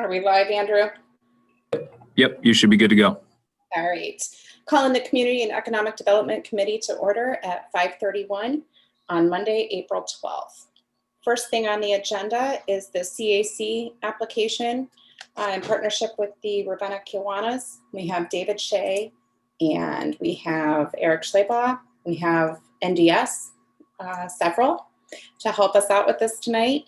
Are we live, Andrew? Yep, you should be good to go. All right. Calling the Community and Economic Development Committee to order at 5:31 on Monday, April 12th. First thing on the agenda is the CAC application in partnership with the Ravenna Kiwanis. We have David Shea and we have Eric Schlebaugh. We have NDS, several, to help us out with this tonight.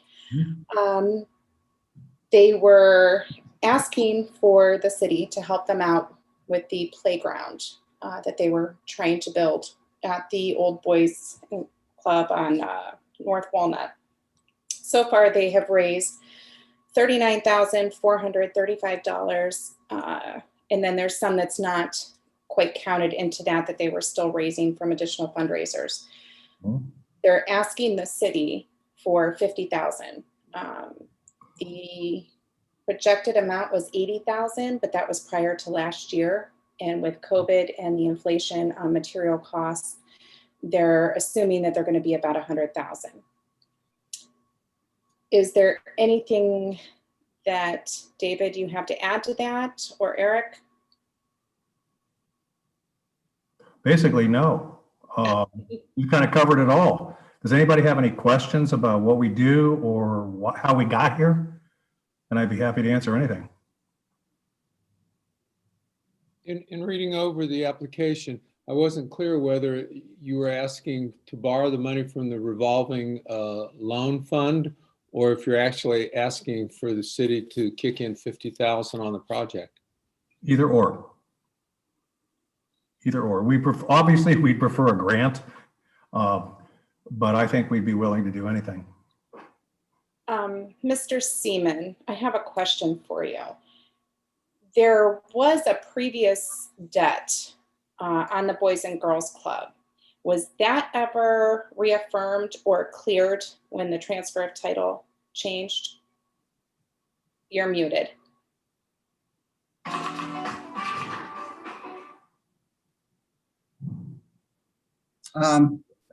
They were asking for the city to help them out with the playground that they were trying to build at the Old Boys Club on North Walnut. So far, they have raised $39,435, and then there's some that's not quite counted into that they were still raising from additional fundraisers. They're asking the city for $50,000. The projected amount was $80,000, but that was prior to last year. And with COVID and the inflation on material costs, they're assuming that they're going to be about $100,000. Is there anything that, David, you have to add to that, or Eric? Basically, no. You kind of covered it all. Does anybody have any questions about what we do or how we got here? And I'd be happy to answer anything. In reading over the application, I wasn't clear whether you were asking to borrow the money from the revolving loan fund, or if you're actually asking for the city to kick in $50,000 on the project. Either or. Either or. Obviously, we'd prefer a grant, but I think we'd be willing to do anything. Mr. Seaman, I have a question for you. There was a previous debt on the Boys and Girls Club. Was that ever reaffirmed or cleared when the transfer of title changed? You're muted.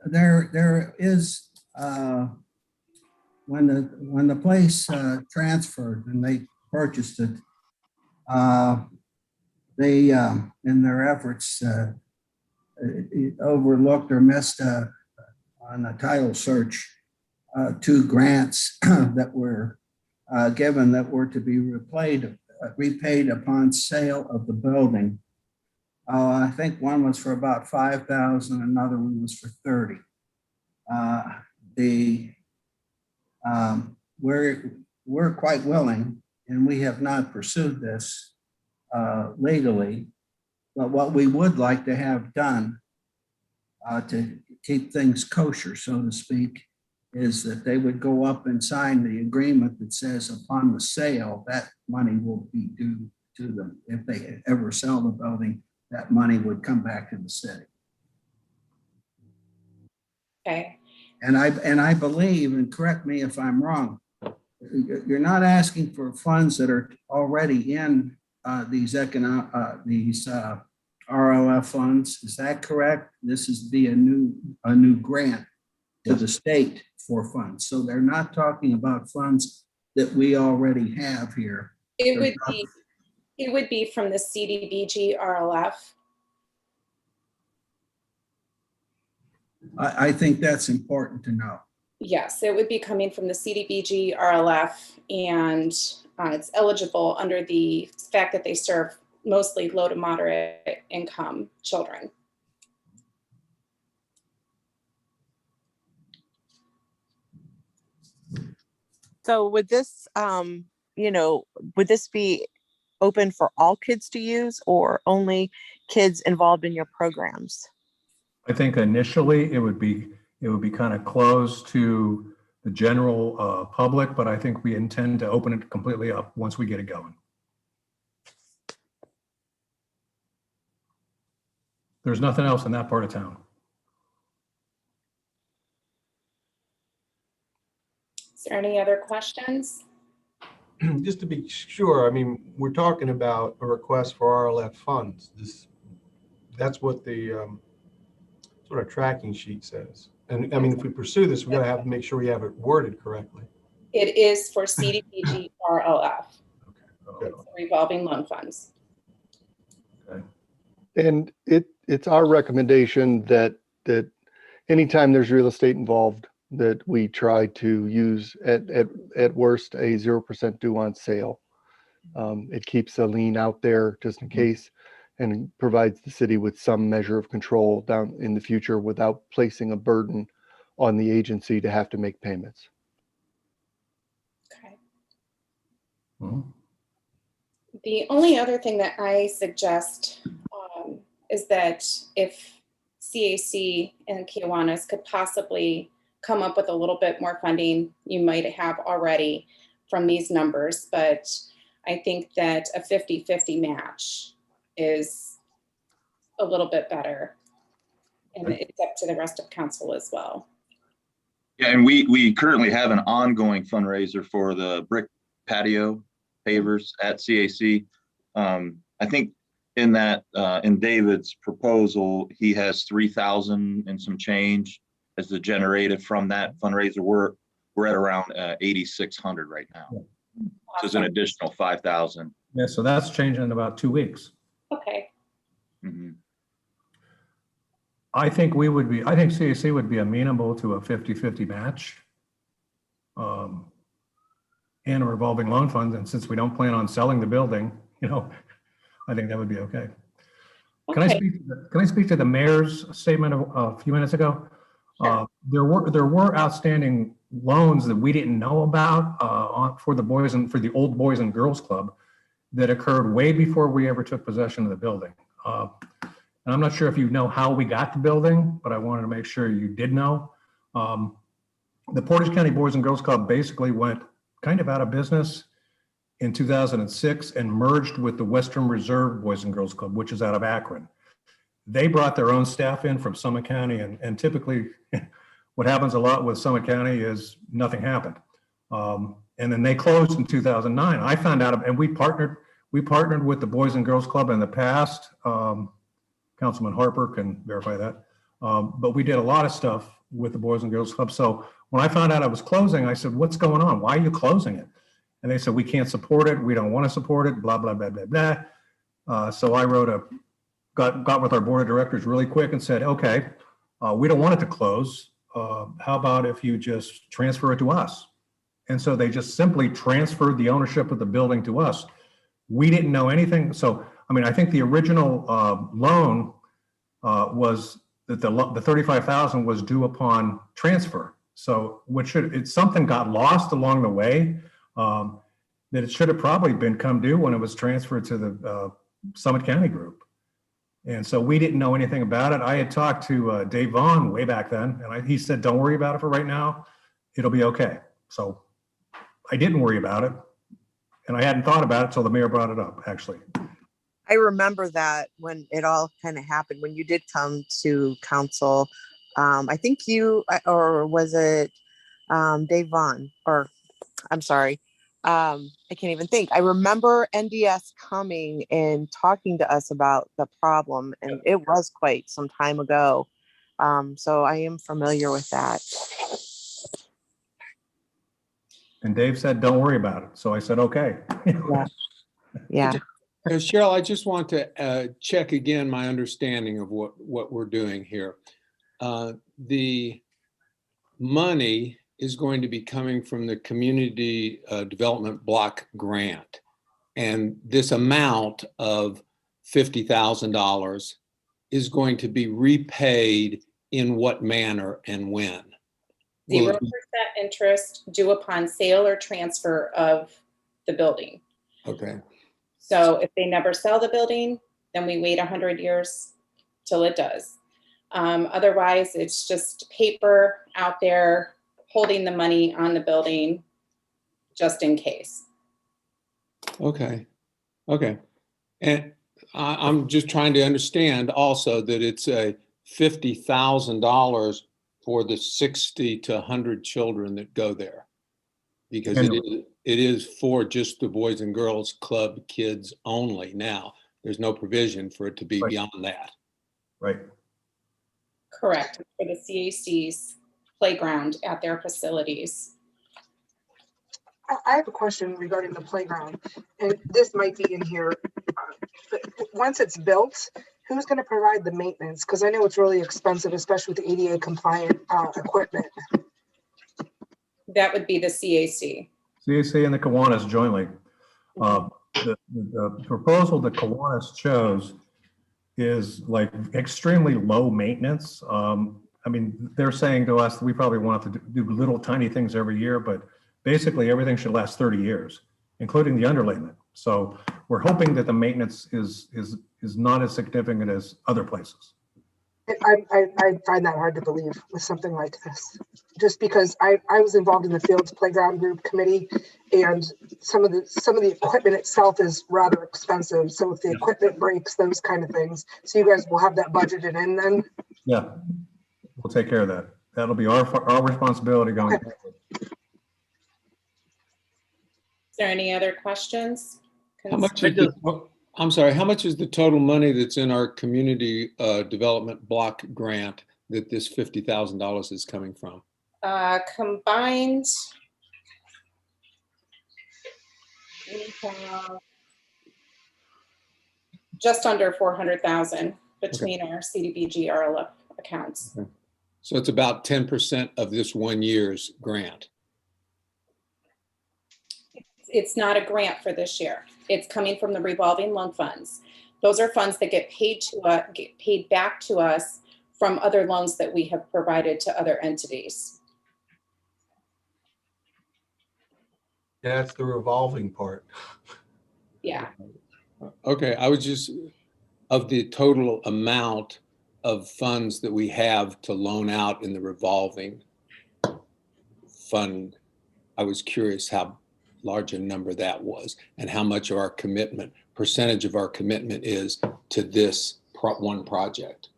There is when the place transferred and they purchased it, they in their efforts overlooked or missed on a title search 2 grants that were given that were to be repaid upon sale of the building. I think one was for about $5,000, another one was for $30,000. We're quite willing, and we have not pursued this legally, but what we would like to have done to keep things kosher, so to speak, is that they would go up and sign the agreement that says upon the sale, that money will be due to them. If they ever sell the building, that money would come back to the city. Okay. And I believe, and correct me if I'm wrong, you're not asking for funds that are already in these RLF funds. Is that correct? This is be a new grant to the state for funds. So they're not talking about funds that we already have here. It would be from the CDBG RLF. I think that's important to know. Yes, it would be coming from the CDBG RLF, and it's eligible under the fact that they serve mostly low to moderate income children. So would this, would this be open for all kids to use or only kids involved in your programs? I think initially it would be kind of closed to the general public, but I think we intend to open it completely up once we get it going. There's nothing else in that part of town. Is there any other questions? Just to be sure, I mean, we're talking about a request for RLF funds. That's what the sort of tracking sheet says. And I mean, if we pursue this, we got to have to make sure we have it worded correctly. It is for CDBG RLF. Okay. Okay. It's revolving loan funds. And it's our recommendation that anytime there's real estate involved, that we try to use at worst a 0% due on sale. It keeps a lien out there just in case, and provides the city with some measure of control down in the future without placing a burden on the agency to have to make payments. Okay. Mhm. The only other thing that I suggest is that if CAC and Kiwanis could possibly come up with a little bit more funding, you might have already from these numbers, but I think that a 50-50 match is a little bit better. And it's up to the rest of council as well. Yeah, and we currently have an ongoing fundraiser for the brick patio pavers at CAC. I think in that in David's proposal, he has 3,000 and some change as the generated from that fundraiser. We're at around 8,600 right now. Yeah. So it's an additional 5,000. Yeah, so that's changing in about 2 weeks. Okay. Mhm. I think CAC would be amenable to a 50-50 match. And a revolving loan fund. And since we don't plan on selling the building, I think that would be okay. Can I speak to the mayor's statement a few minutes ago? Sure. There were outstanding loans that we didn't know about for the old Boys and Girls Club that occurred way before we ever took possession of the building. And I'm not sure if you know how we got the building, but I wanted to make sure you did know. The Portage County Boys and Girls Club basically went kind of out of business in 2006 and merged with the Western Reserve Boys and Girls Club, which is out of Akron. They brought their own staff in from Summit County, and typically what happens a lot with Summit County is nothing happened. And then they closed in 2009. I found out, and we partnered with the Boys and Girls Club in the past. Councilman Harper can verify that. But we did a lot of stuff with the Boys and Girls Club. So when I found out I was closing, I said, what's going on? Why are you closing it? And they said, we can't support it. We don't want to support it, blah, blah, blah, blah, blah. So I got with our board of directors really quick and said, okay, we don't want it to close. How about if you just transfer it to us? And so they just simply transferred the ownership of the building to us. We didn't know anything. So, I think the original loan was that the 35,000 was due upon transfer. So something got lost along the way that it should have probably been come due when it was transferred to the Summit County group. And so we didn't know anything about it. I had talked to Dave Vaughn way back then, and he said, don't worry about it for right now. It'll be okay. So I didn't worry about it. And I hadn't thought about it till the mayor brought it up, actually. I remember that when it all kind of happened, when you did come to council, I think or was it Dave Vaughn, or I'm sorry, I can't even think. I remember NDS coming and talking to us about the problem, and it was quite some time ago. So I am familiar with that. And Dave said, don't worry about it. So I said, okay. Yeah. Cheryl, I just want to check again my understanding of what we're doing here. The money is going to be coming from the Community Development Block Grant. And this amount of $50,000 is going to be repaid in what manner and when? 0% interest due upon sale or transfer of the building. Okay. So if they never sell the building, then we wait 100 years till it does. Otherwise, it's just paper out there holding the money on the building just in case. Okay. And I'm just trying to understand also that it's a $50,000 for the 60 to 100 children that go there. Because it is for just the Boys and Girls Club kids only now. There's no provision for it to be beyond that. Right. Correct. For the CAC's playground at their facilities. I have a question regarding the playground, and this might be in here. But once it's built, who's going to provide the maintenance? Because I know it's really expensive, especially with the ADA compliant equipment. That would be the CAC. CAC and the Kiwanis jointly. The proposal that Kiwanis chose is like extremely low maintenance. I mean, they're saying to us, we probably want to do little tiny things every year, but basically everything should last 30 years, including the underlayment. So we're hoping that the maintenance is not as significant as other places. I find that hard to believe with something like this, just because I was involved in the Fields Playground Group Committee, and some of the equipment itself is rather expensive. So if the equipment breaks, those kind of things. So you guys will have that budgeted in then? Yeah, we'll take care of that. That'll be our responsibility going forward. Is there any other questions? How much is I'm sorry, how much is the total money that's in our community development block grant that this $50,000 is coming from? Combined, we have just under 400,000 between our CDBG RLF accounts. Okay. So it's about 10% of this 1 year's grant. It's not a grant for this year. It's coming from the revolving loan funds. Those are funds that get paid back to us from other loans that we have provided to other entities. Yeah, that's the revolving part. Yeah. Okay, I was just, of the total amount of funds that we have to loan out in the revolving fund, I was curious how large a number that was and how much of our percentage of our commitment is to this one project.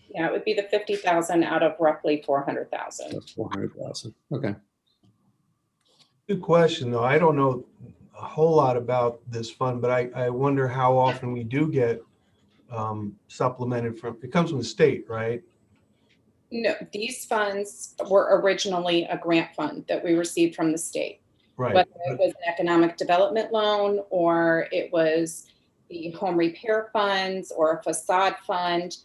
Yeah, it would be the 50,000 out of roughly 400,000. That's 400,000. Okay. Good question, though. I don't know a whole lot about this fund, but I wonder how often we do get supplemented from, it comes from the state, right? No, these funds were originally a grant fund that we received from the state. Right. Whether it was an economic development loan or it was the home repair funds or a facade fund,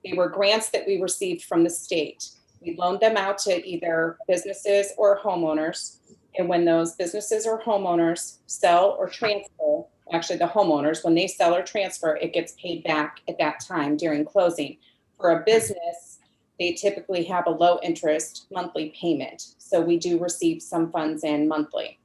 they were grants that we received from the state. We loaned them out to either businesses or homeowners. And when those businesses or homeowners sell or transfer, actually the homeowners, when they sell or transfer, it gets paid back at that time during closing. For a business, they typically have a low interest monthly payment. So we do receive some funds in monthly.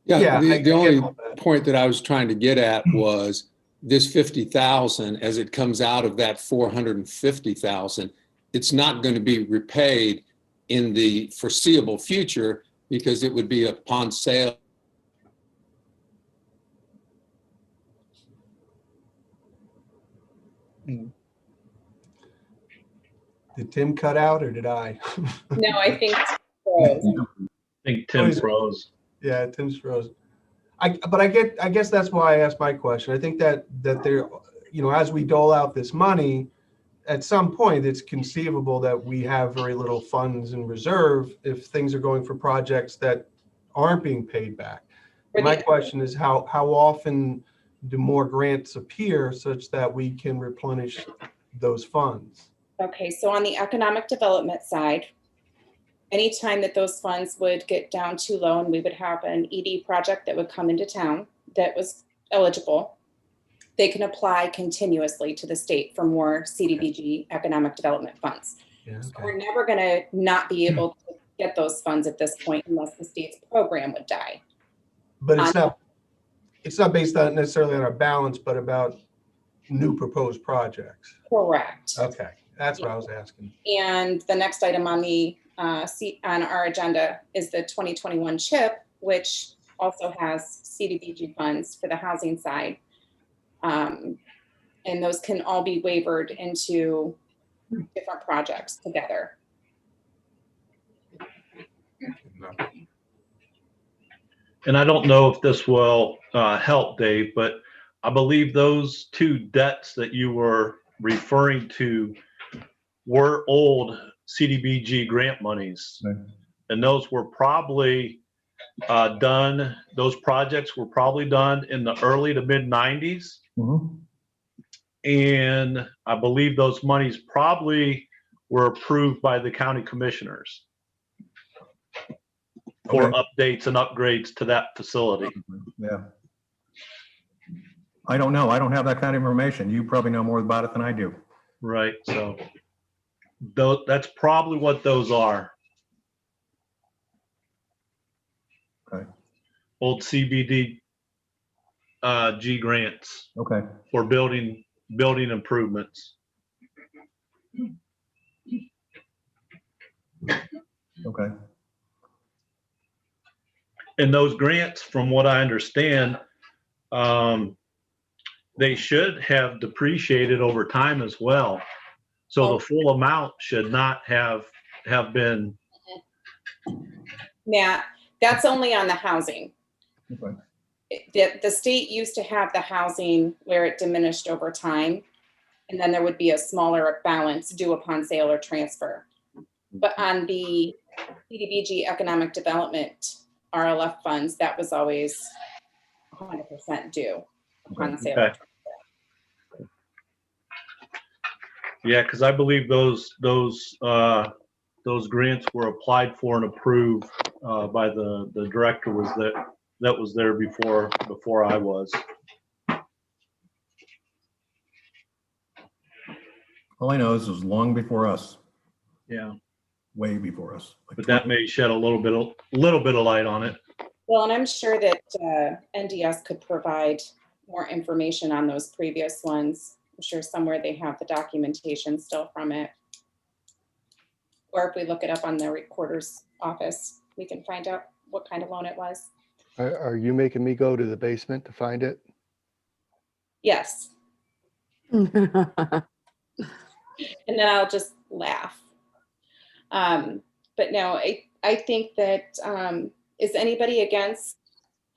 Yeah, the only point that I was trying to get at was this 50,000, as it comes out of that 450,000, it's not going to be repaid in the foreseeable future because it would be upon sale. Did Tim cut out or did I? No, I think it's froze. I think Tim froze. Yeah, Tim's froze. But I guess that's why I asked my question. I think that there, as we dole out this money, at some point it's conceivable that we have very little funds in reserve if things are going for projects that aren't being paid back. My question is how often do more grants appear such that we can replenish those funds? Okay, so on the economic development side, anytime that those funds would get down too low and we would have an ED project that would come into town that was eligible, they can apply continuously to the state for more CDBG economic development funds. Yeah, okay. So we're never going to not be able to get those funds at this point unless the state's program would die. But it's not based on necessarily on our balance, but about new proposed projects. Correct. Okay, that's what I was asking. And the next item on the on our agenda is the 2021 CHIP, which also has CDBG funds for the housing side. And those can all be wavered into different projects together. And I don't know if this will help, Dave, but I believe those two debts that you were referring to were old CDBG grant monies. Right. And those were probably done, those projects were probably done in the early to mid 90s. Mhm. And I believe those monies probably were approved by the county commissioners for Okay. updates and upgrades to that facility. Yeah. I don't know. I don't have that kind of information. You probably know more about it than I do. Right. So that's probably what those are. Okay. Old CBD G grants Okay. for building improvements. Okay. And those grants, from what I understand, they should have depreciated over time as well. So the full amount should not have been. Matt, that's only on the housing. Okay. The state used to have the housing where it diminished over time, and then there would be a smaller balance due upon sale or transfer. But on the CDBG economic development RLF funds, that was always 100% due upon sale. Okay. Yeah, because I believe those grants were applied for and approved by the director that was there before I was. All I know is it was long before us, Yeah, way before us. but that may shed a little bit of light on it. Well, and I'm sure that NDS could provide more information on those previous ones. I'm sure somewhere they have the documentation still from it. Or if we look it up on the recorder's office, we can find out what kind of loan it was. Are you making me go to the basement to find it? Yes. And then I'll just laugh. But no, I think that, is anybody against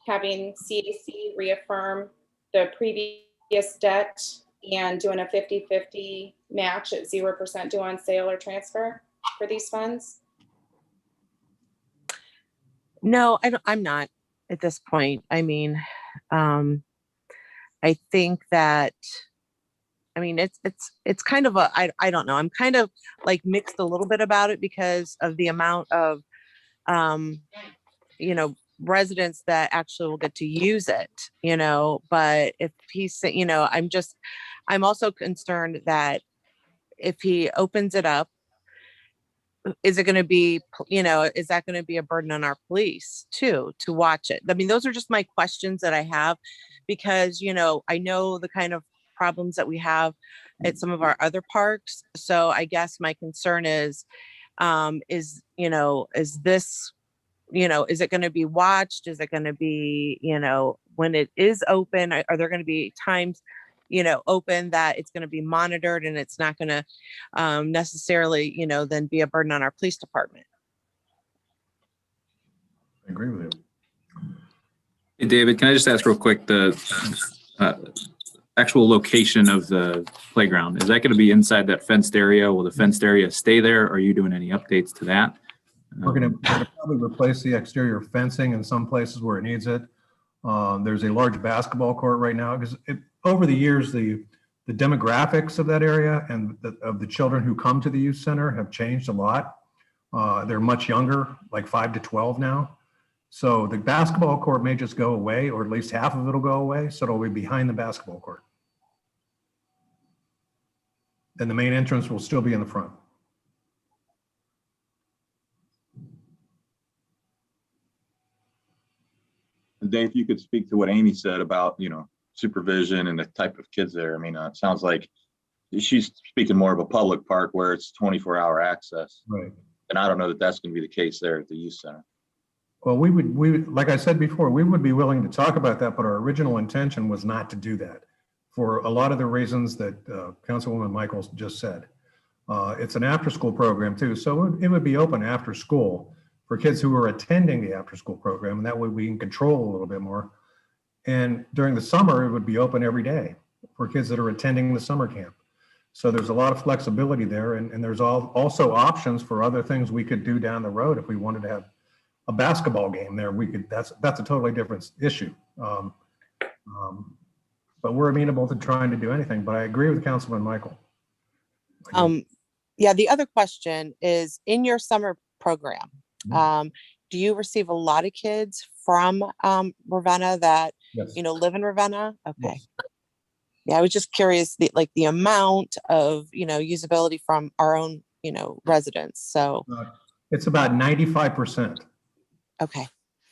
having CAC reaffirm the previous debt and doing a 50-50 match at 0% due on sale or transfer for these funds? No, I'm not at this point. I mean, I think that, I mean, it's kind of I don't know. I'm kind of like mixed a little bit about it because of the amount of, residents that actually will get to use it, but if he's, I'm also concerned that if he opens it up, is it going to be, is that going to be a burden on our police too, to watch it? I mean, those are just my questions that I have because, I know the kind of problems that we have at some of our other parks. So I guess my concern is this, is it going to be watched? Is it going to be, when it is open, are there going to be times, open that it's going to be monitored and it's not going to necessarily, then be a burden on our police department? I agree with you. Hey, David, can I just ask real quick, the actual location of the playground, is that going to be inside that fenced area? Will the fenced area stay there? Are you doing any updates to that? We're going to probably replace the exterior fencing in some places where it needs it. There's a large basketball court right now because over the years, the demographics of that area and of the children who come to the youth center have changed a lot. They're much younger, like 5 to 12 now. So the basketball court may just go away, or at least half of it will go away. So it'll be behind the basketball court. And the main entrance will still be in the front. Dave, if you could speak to what Amy said about, supervision and the type of kids there. I mean, it sounds like she's speaking more of a public park where it's 24-hour access. Right. And I don't know that that's going to be the case there at the youth center. Well, we would, like I said before, we would be willing to talk about that, but our original intention was not to do that for a lot of the reasons that Councilwoman Michaels just said. It's an after-school program too, so it would be open after school for kids who are attending the after-school program, and that way we can control a little bit more. And during the summer, it would be open every day for kids that are attending the summer camp. So there's a lot of flexibility there, and there's also options for other things we could do down the road if we wanted to have a basketball game there, that's a totally different issue. But we're amenable to trying to do anything, but I agree with Councilman Michael. Yeah, the other question is, in your summer program, do you receive a lot of kids from Ravenna that, Yes. live in Ravenna? Okay. Yes. Yeah, I was just curious, the amount of, usability from our own, residents. So It's about 95%. okay.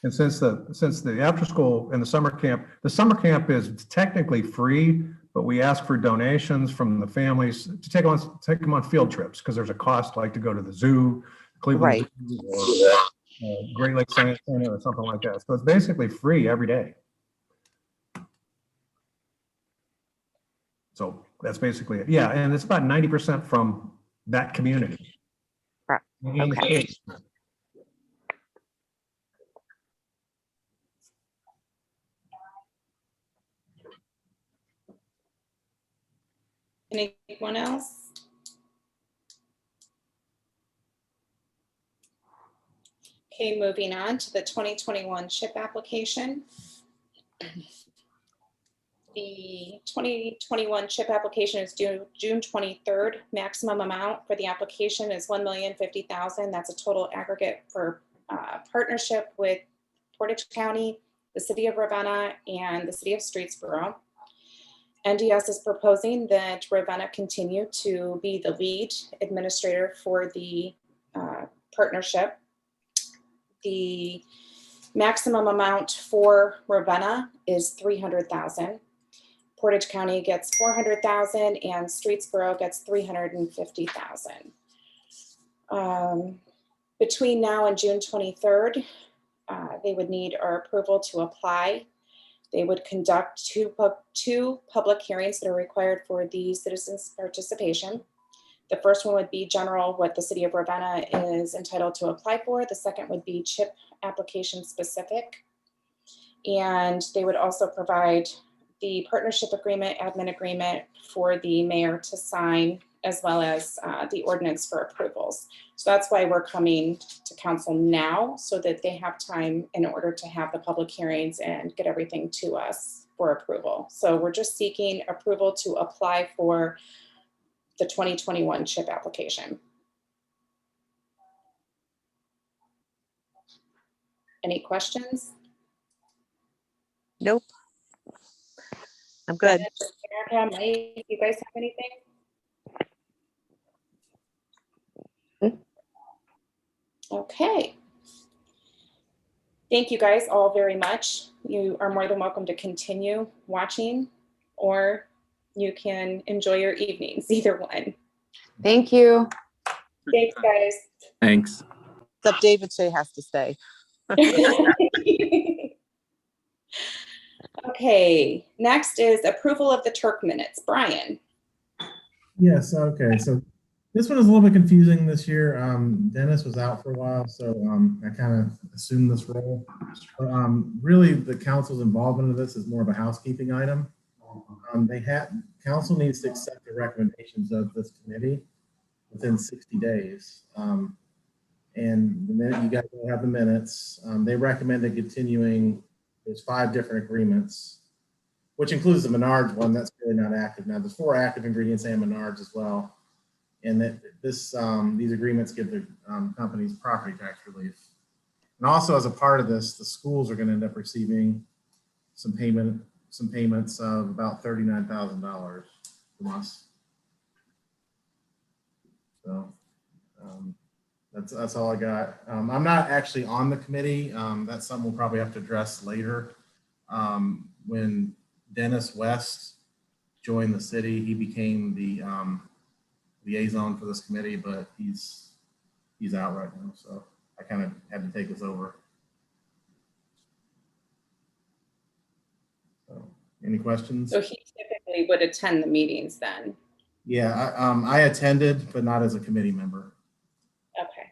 And since the after school and the summer camp is technically free, but we ask for donations from the families to take them on field trips, because there's a cost, like to go to the zoo, Cleveland Zoo, or Great Lakes Science Center or something like that. So it's basically free every day. So that's basically it. Yeah, and it's about 90% from that community. Right. Okay. Anyone else? Okay, moving on to the 2021 CHIP application. The 2021 CHIP application is due June 23rd. Maximum amount for the application is $1,050,000. That's a total aggregate for partnership with Portage County, the City of Ravenna, and the City of Streetsboro. NDS is proposing that Ravenna continue to be the lead administrator for the partnership. The maximum amount for Ravenna is $300,000. Portage County gets $400,000 and Streetsboro gets $350,000. Between now and June 23rd, they would need our approval to apply. They would conduct two public hearings that are required for the citizens' participation. The first one would be general, what the City of Ravenna is entitled to apply for. The second would be CHIP application specific. And they would also provide the partnership agreement, admin agreement for the mayor to sign, as well as the ordinance for approvals. So that's why we're coming to council now, so that they have time in order to have the public hearings and get everything to us for approval. So we're just seeking approval to apply for the 2021 CHIP application. Any questions? Nope. I'm good. Erica, Mike, you guys have anything? Okay. Thank you guys all very much. You are more than welcome to continue watching, or you can enjoy your evenings, either one. Thank you. Thanks, guys. Thanks. Except David Shea has to stay. Okay, next is approval of the Turk minutes. Brian. Yes, okay, so this one is a little bit confusing this year. Dennis was out for a while, so I kind of assumed this role. But, really, the council's involvement in this is more of a housekeeping item. Council needs to accept the recommendations of this committee within 60 days. And the minute you guys will have the minutes, they recommended continuing. There's 5 different agreements, which includes the Menards one that's really not active now. There's 4 active ingredients and Menards as well. And that these agreements give the companies property tax relief. And also, as a part of this, the schools are going to end up receiving some payments of about $39,000 from us. So that's all I got. I'm not actually on the committee. That's something we'll probably have to address later. When Dennis West joined the city, he became the liaison for this committee, but he's out right now, so I kind of had to take this over. So, any questions? So he typically would attend the meetings then? Yeah, I attended, but not as a committee member. Okay.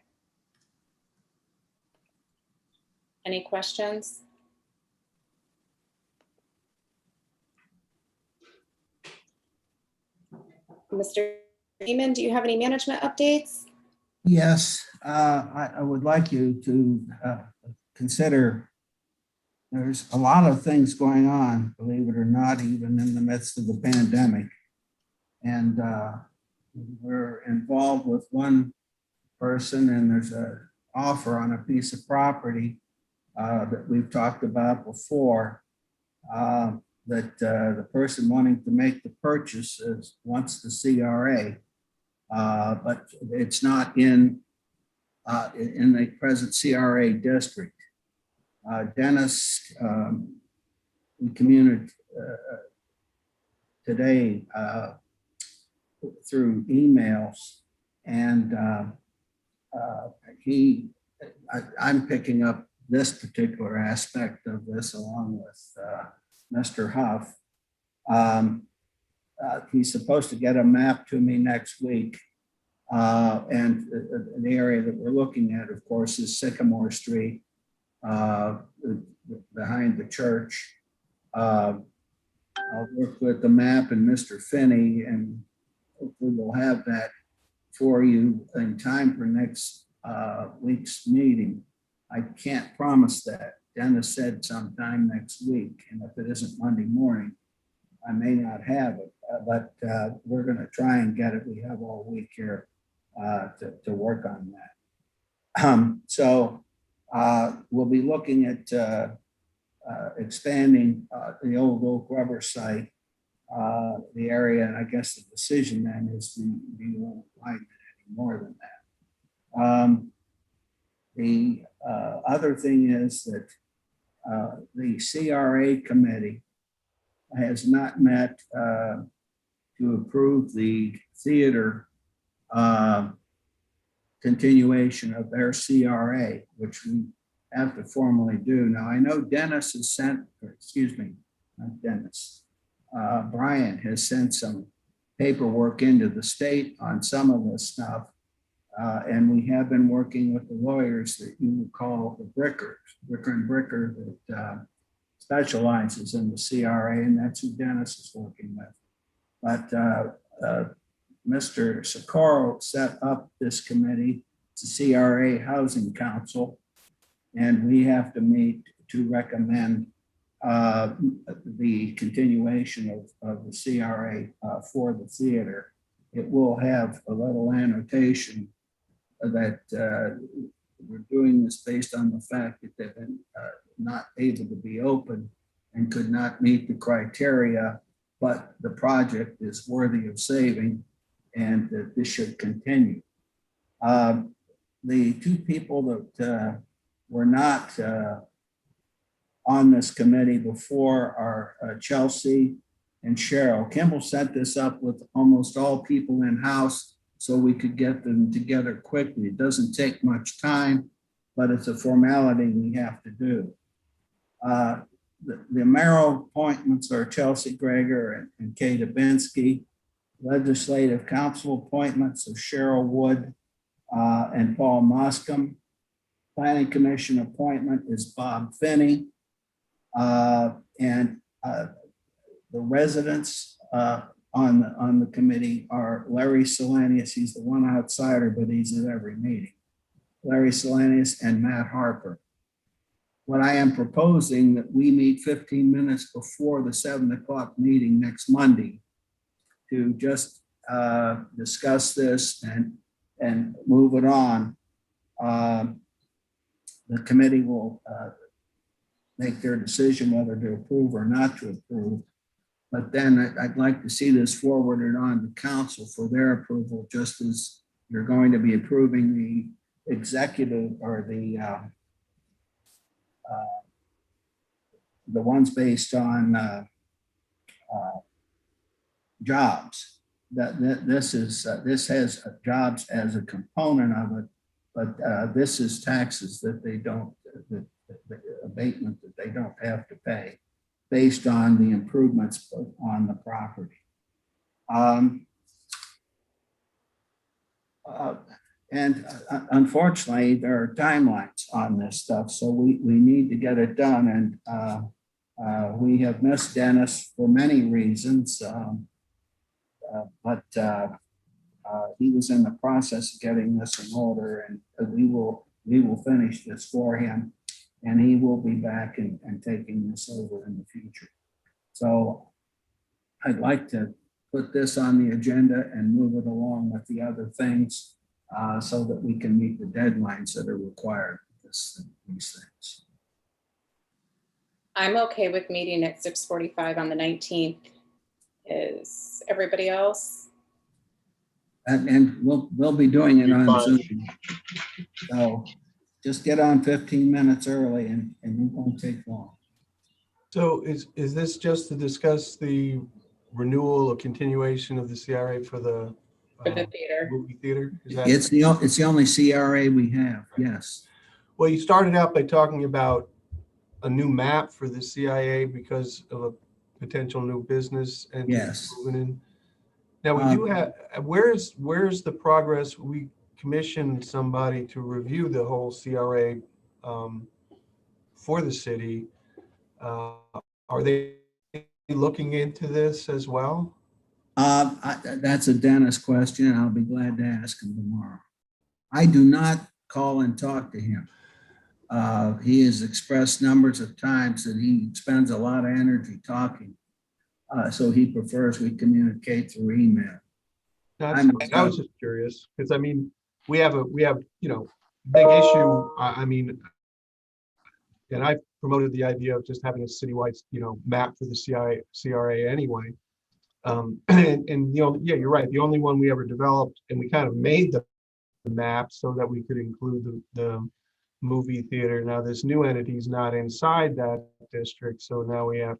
Any questions? Mr. Freeman, do you have any management updates? Yes, I would like you to consider there's a lot of things going on, believe it or not, even in the midst of the pandemic. And we're involved with one person, and there's an offer on a piece of property that we've talked about before, that the person wanting to make the purchase wants the CRA, but it's not in the present CRA district. Dennis, we communicated today through emails, and I'm picking up this particular aspect of this along with Mr. Huff. He's supposed to get a map to me next week. And the area that we're looking at, of course, is Sycamore Street, behind the church. I'll work with the map and Mr. Finney, and hopefully we'll have that for you in time for next week's meeting. I can't promise that. Dennis said sometime next week, and if it isn't Monday morning, I may not have it, but we're going to try and get it. We have all week here to work on that. So we'll be looking at expanding the old Oak Rubber site, the area, and I guess the decision then is we won't widen it any more than that. The other thing is that the CRA committee has not met to approve the theater continuation of their CRA, which we have to formally do. Now, I know Dennis has sent, or excuse me, not Dennis, Brian has sent some paperwork into the state on some of this stuff. And we have been working with the lawyers that you would call the Bricker and Bricker, that specializes in the CRA, and that's who Dennis is working with. But Mr. Socorro set up this committee, it's the CRA Housing Council, and we have to meet to recommend the continuation of the CRA for the theater. It will have a little annotation that we're doing this based on the fact that they've been not able to be open and could not meet the criteria, but the project is worthy of saving and that this should continue. The two people that were not on this committee before are Chelsea and Cheryl. Kimball set this up with almost all people in-house so we could get them together quickly. It doesn't take much time, but it's a formality we have to do. The mayoral appointments are Chelsea Greger and Kay Dubinsky. Legislative council appointments of Cheryl Wood and Paul Moscom. Planning commission appointment is Bob Finney. And the residents on the committee are Larry Selenius. He's the one outsider, but he's at every meeting. Larry Selenius and Matt Harper. What I am proposing that we meet 15 minutes before the 7 o'clock meeting next Monday to just discuss this and move it on. The committee will make their decision whether to approve or not to approve. But then I'd like to see this forwarded on to council for their approval, just as you're going to be approving the executive or the ones based on jobs. This has jobs as a component of it, but this is taxes that they don't, the abatement that they don't have to pay based on the improvements on the property. And unfortunately, there are timelines on this stuff, so we need to get it done. And we have missed Dennis for many reasons, but he was in the process of getting this in order, and we will finish this for him. and he will be back and taking this over in the future. So I'd like to put this on the agenda and move it along with the other things so that we can meet the deadlines that are required for these things. I'm okay with meeting at 6:45 on the 19th. Is everybody else? And we'll be doing it on Fine. Zoom. So just get on 15 minutes early and it won't take long. So is this just to discuss the renewal or continuation of the CRA for the For the theater. movie theater? Is that? It's the only CRA we have, yes. Well, you started out by talking about a new map for the CIA because of a potential new business and Yes. moving in. Now we do have, where's the progress? We commissioned somebody to review the whole CRA for the city. Are they looking into this as well? That's a Dennis question. I'll be glad to ask him tomorrow. I do not call and talk to him. He has expressed numbers of times that he spends a lot of energy talking. So he prefers we communicate through email. I was just curious because I mean, we have big issue. I mean, and I promoted the idea of just having a citywide, map for the CRA anyway. And yeah, you're right. The only one we ever developed, and we kind of made the map so that we could include the movie theater. Now this new entity is not inside that district, so now we have.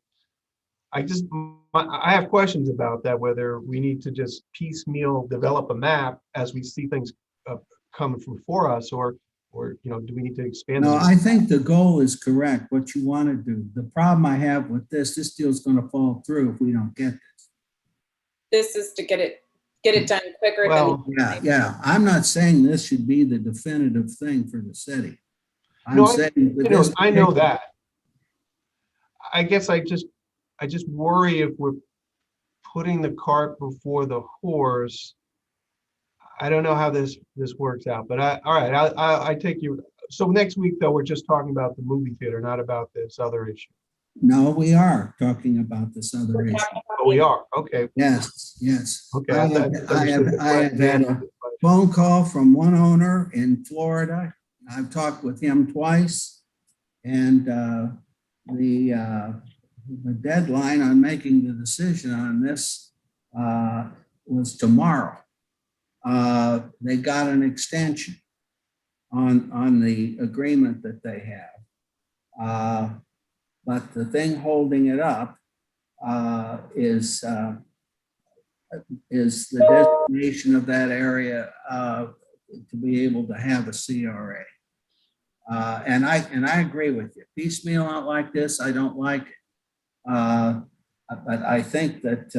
I have questions about that, whether we need to just piecemeal develop a map as we see things coming before us, or do we need to expand? No, I think the goal is correct, what you want to do. The problem I have with this deal's going to fall through if we don't get this. This is to get it done quicker Well, than. Yeah. I'm not saying this should be the definitive thing for the city. No, I know that. I guess I just worry if we're putting the cart before the horse. I don't know how this works out, but all right, I take you. So next week though, we're just talking about the movie theater, not about this other issue. No, we are talking about this other issue. Oh, we are. Okay. Yes. Okay. I have had a phone call from one owner in Florida. I've talked with him twice, and the deadline on making the decision on this was tomorrow. They got an extension on the agreement that they have. But the thing holding it up is the designation of that area to be able to have a CRA. And I agree with you. Piecemeal out like this, I don't like it. But I think that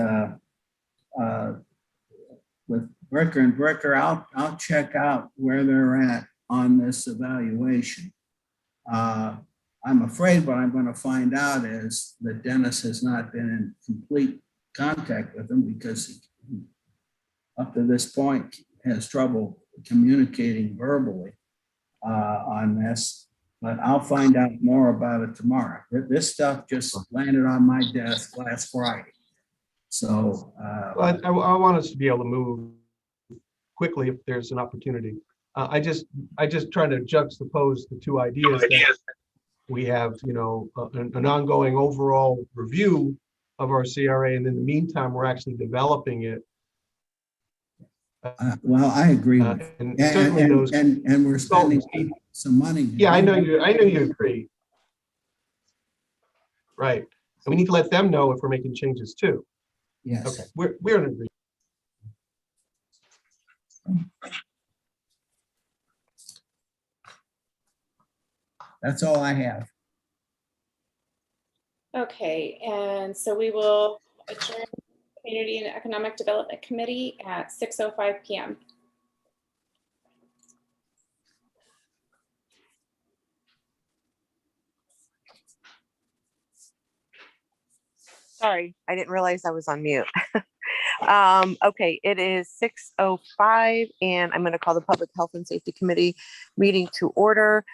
with Bricker and Bricker, I'll check out where they're at on this evaluation. I'm afraid what I'm going to find out is that Dennis has not been in complete contact with them because he, up to this point, has trouble communicating verbally on this. But I'll find out more about it tomorrow. This stuff just landed on my desk last Friday. So I want us to be able to move quickly if there's an opportunity. I just trying to juxtapose the two ideas. That we have, an ongoing overall review of our CRA, and in the meantime, we're actually developing it. Well, I agree with you. And certainly those and we're spending some money. Yeah, I know you agree. Right. And we need to let them know if we're making changes too. Yes. Okay. We're in agreement. That's all I have. Okay, and so we will adjourn Community and Economic Development Committee at 6:05 p.m. Sorry, I didn't realize I was on mute. Okay, it is 6:05 and I'm going to call the Public Health and Safety Committee meeting to order.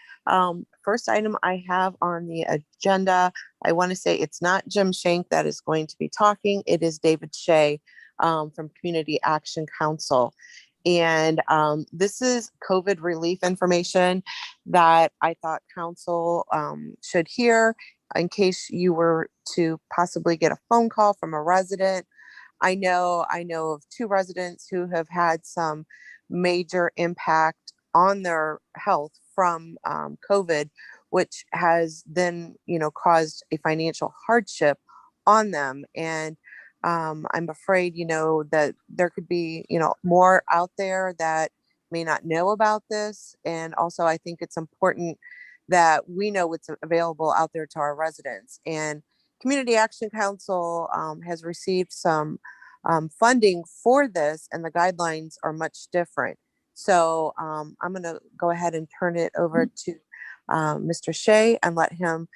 First item I have on the agenda, I want to say it's not Jim Shank that is going to be talking. It is David Shea from Community Action Council. And this is COVID relief information that I thought council should hear in case you were to possibly get a phone call from a resident. I know of 2 residents who have had some major impact on their health from COVID, which has then, caused a financial hardship on them. And I'm afraid, that there could be, more out there that may not know about this. And also, I think it's important that we know what's available out there to our residents. And Community Action Council has received some funding for this, and the guidelines are much different. So I'm going to go ahead and turn it over to Mr. Shea and let him,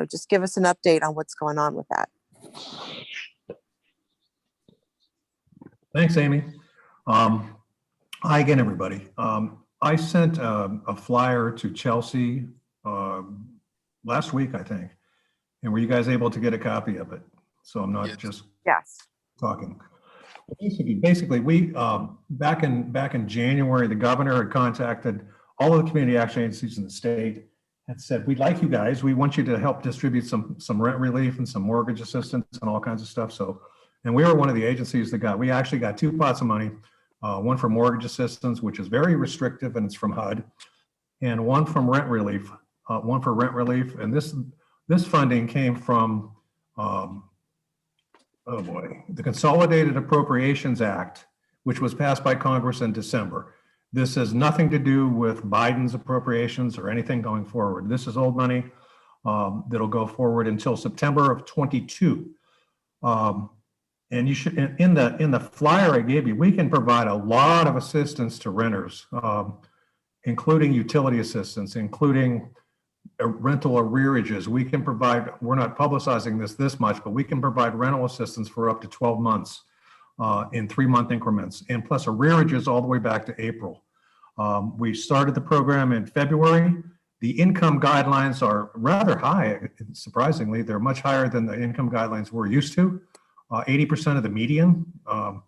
just give us an update on what's going on with that. Thanks, Amy. Hi again, everybody. I sent a flyer to Chelsea last week, I think. And were you guys able to get a copy of it? So I'm not just talking. Basically, we back in January, the governor had contacted all of the community action agencies in the state and said, "We'd like you guys. We want you to help distribute some rent relief and some mortgage assistance and all kinds of stuff." So, and we were one of the agencies that we actually got 2 pots of money, one for mortgage assistance, which is very restrictive and it's from HUD, and one from rent relief, one for rent relief. And this funding came from, the Consolidated Appropriations Act, which was passed by Congress in December. This has nothing to do with Biden's appropriations or anything going forward. This is old money that'll go forward until September of 22. And you should, in the flyer I gave you, we can provide a lot of assistance to renters, including utility assistance, including rental arrearages. We can provide, we're not publicizing this much, but we can provide rental assistance for up to 12 months in 3-month increments, and plus arrearages all the way back to April. We started the program in February. The income guidelines are rather high. Surprisingly, they're much higher than the income guidelines we're used to. 80% of the median. And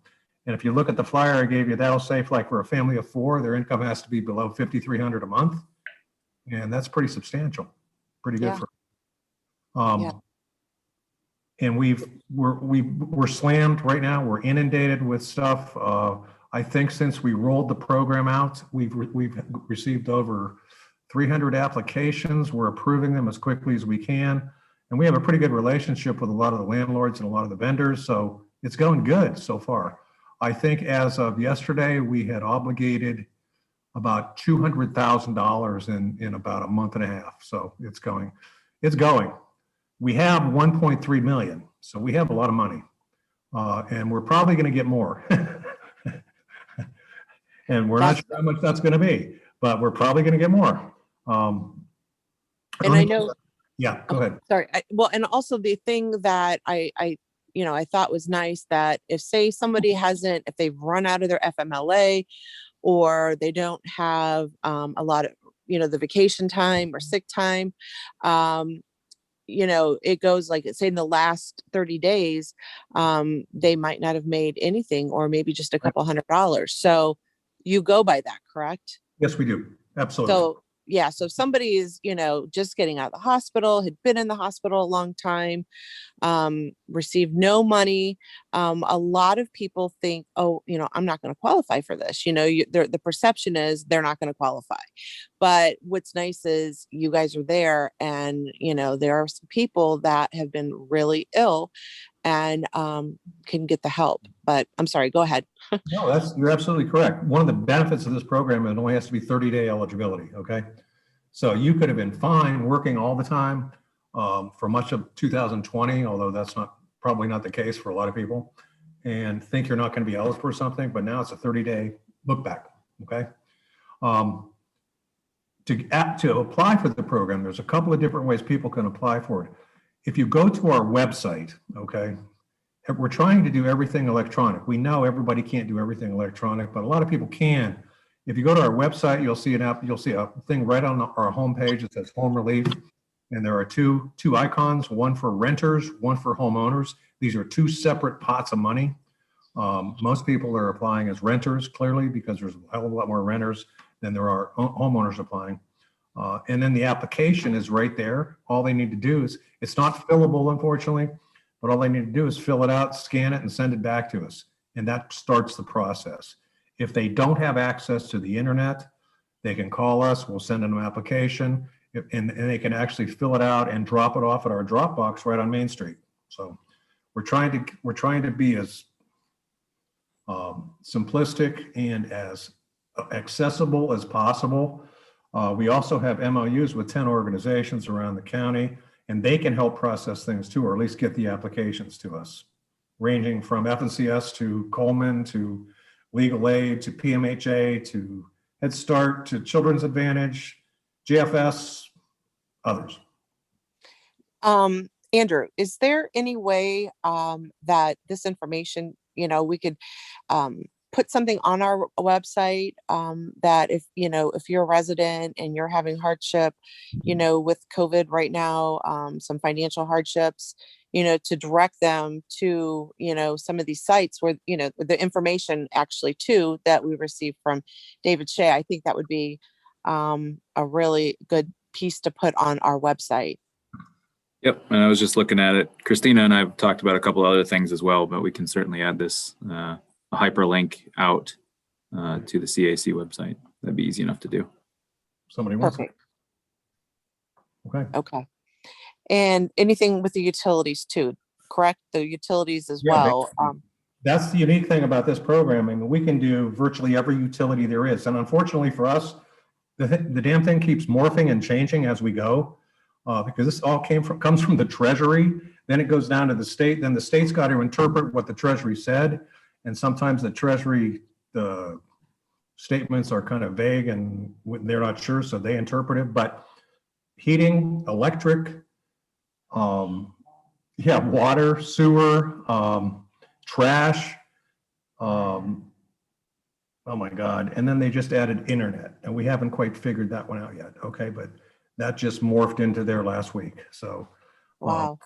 if you look at the flyer I gave you, that'll say for a family of 4, their income has to be below $5,300 a month. And that's pretty substantial, pretty good for. And we're slammed right now. We're inundated with stuff. I think since we rolled the program out, we've received over 300 applications. We're approving them as quickly as we can. And we have a pretty good relationship with a lot of the landlords and a lot of the vendors. So it's going good so far. I think as of yesterday, we had obligated about $200,000 in about a month and a half. So it's going. We have 1.3 million. So we have a lot of money and we're probably going to get more. And we're not sure how much that's going to be, but we're probably going to get more. And I know. Yeah, go ahead. Sorry. Well, and also the thing that I thought was nice that if say somebody if they've run out of their FMLA or they don't have a lot of, the vacation time or sick time, it goes like, say in the last 30 days, they might not have made anything or maybe just a couple $100. So you go by that, correct? Yes, we do. Absolutely. So yeah, so if somebody is, just getting out of the hospital, had been in the hospital a long time, received no money, a lot of people think, oh, I'm not going to qualify for this. The perception is they're not going to qualify. But what's nice is you guys are there and, there are some people that have been really ill and can get the help. But I'm sorry, go ahead. No, you're absolutely correct. One of the benefits of this program is it only has to be 30-day eligibility, okay? So you could have been fine working all the time for much of 2020, although that's probably not the case for a lot of people, and think you're not going to be eligible for something, but now it's a 30-day look back, okay? To apply for the program, there's a couple of different ways people can apply for it. If you go to our website, okay, we're trying to do everything electronic. We know everybody can't do everything electronic, but a lot of people can. If you go to our website, you'll see a thing right on our homepage that says home relief. And there are two icons, one for renters, one for homeowners. These are two separate pots of money. Most people are applying as renters, clearly, because there's a hell of a lot more renters than there are homeowners applying. And then the application is right there. All they need to do is, it's not fillable, unfortunately, but all they need to do is fill it out, scan it, and send it back to us. And that starts the process. If they don't have access to the internet, they can call us, we'll send them an application, and they can actually fill it out and drop it off at our Dropbox right on Main Street. So we're trying to be as simplistic and as accessible as possible. We also have MOUs with 10 organizations around the county, and they can help process things too, or at least get the applications to us, ranging from FNCS to Coleman to Legal Aid to PMHA to Head Start to Children's Advantage, JFS, others. Andrew, is there any way that this information, we could put something on our website that if you're a resident and you're having hardship, with COVID right now, some financial hardships, to direct them to, some of these sites where, the information actually too that we received from David Shea, I think that would be a really good piece to put on our website. Yep, and I was just looking at it. Christina and I have talked about a couple other things as well, but we can certainly add this a hyperlink out to the CAC website. That'd be easy enough to do. Somebody wants it. Perfect. Okay. Okay. And anything with the utilities too, correct? The utilities as well. That's the unique thing about this program. I mean, we can do virtually every utility there is. And unfortunately for us, the damn thing keeps morphing and changing as we go. Because this all comes from the Treasury, then it goes down to the state, then the state's got to interpret what the Treasury said. And sometimes the Treasury, the statements are kind of vague and they're not sure, so they interpret it. But heating, electric, water, sewer, trash, oh my God. And then they just added internet, and we haven't quite figured that one out yet. Okay, but that just morphed into there last week. So, wow.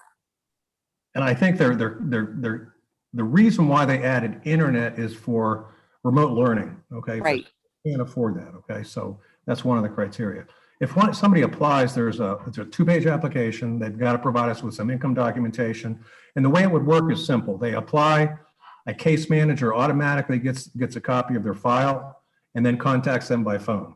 And I think the reason why they added internet is for remote learning. Okay, right. Can't afford that. Okay, so that's one of the criteria. If somebody applies, it's a 2-page application. They've got to provide us with some income documentation. And the way it would work is simple. They apply, a case manager automatically gets a copy of their file and then contacts them by phone.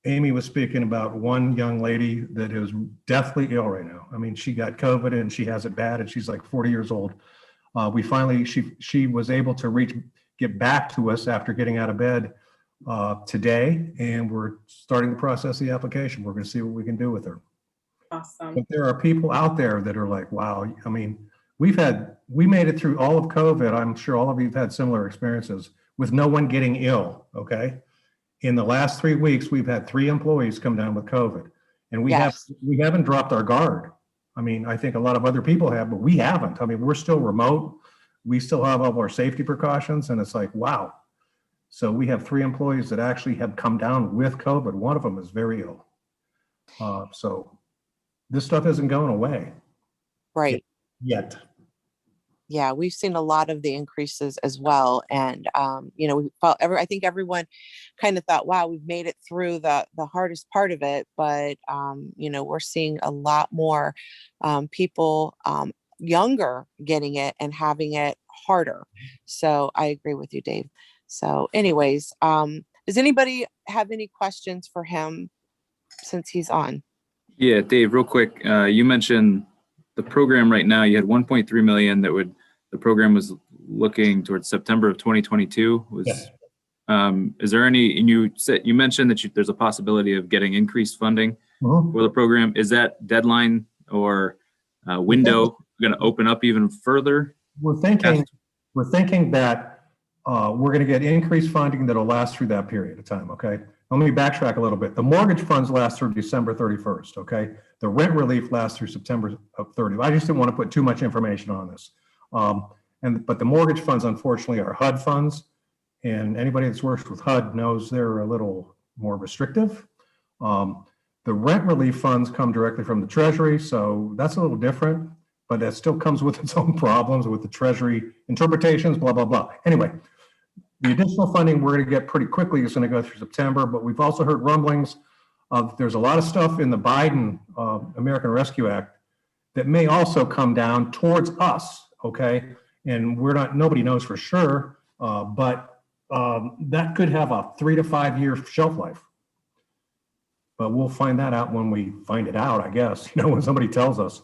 Amy was speaking about one young lady that is deathly ill right now. I mean, she got COVID and she has it bad, and she's like 40 years old. She was able to get back to us after getting out of bed today, and we're starting to process the application. We're going to see what we can do with her. Awesome. But there are people out there that are like, wow. I mean, we made it through all of COVID. I'm sure all of you have had similar experiences with no one getting ill. Okay. In the last 3 weeks, we've had 3 employees come down with COVID, and we haven't dropped our guard. I mean, I think a lot of other people have, but we haven't. I mean, we're still remote. We still have all of our safety precautions, and it's like, wow. So we have 3 employees that actually have come down with COVID. One of them is very ill. So this stuff isn't going away. Right. Yet. Yeah, we've seen a lot of the increases as well. And, I think everyone kind of thought, wow, we've made it through the hardest part of it. But, we're seeing a lot more people younger getting it and having it harder. So I agree with you, Dave. So anyways, does anybody have any questions for him since he's on? Yeah, Dave, real quick, you mentioned the program right now. You had 1.3 million the program was looking towards September of 2022. Yes. Is there any, and you mentioned that there's a possibility of getting increased funding for the program. Is that deadline or window going to open up even further? We're thinking that we're going to get increased funding that'll last through that period of time. Okay. Let me backtrack a little bit. The mortgage funds last through December 31st. Okay. The rent relief lasts through September of 30th. I just didn't want to put too much information on this. But the mortgage funds, unfortunately, are HUD funds. And anybody that's worked with HUD knows they're a little more restrictive. The rent relief funds come directly from the Treasury, so that's a little different, but that still comes with its own problems with the Treasury interpretations, blah, blah, blah. Anyway, the additional funding we're going to get pretty quickly is going to go through September, but we've also heard rumblings of there's a lot of stuff in the Biden American Rescue Act that may also come down towards us, okay? And nobody knows for sure, but that could have a 3 to 5 year shelf life. But we'll find that out when we find it out, I guess, when somebody tells us.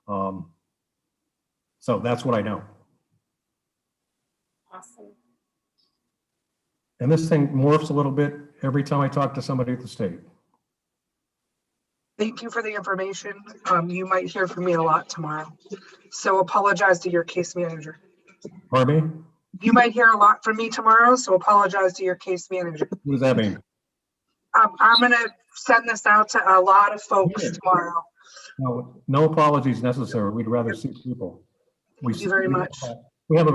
So that's what I know. Awesome. And this thing morphs a little bit every time I talk to somebody at the state. Thank you for the information. You might hear from me a lot tomorrow. So apologize to your case manager. Pardon me? You might hear a lot from me tomorrow, so apologize to your case manager. What does that mean? I'm going to send this out to a lot of folks tomorrow. No apologies necessary. We'd rather see people. Thank you very much. We have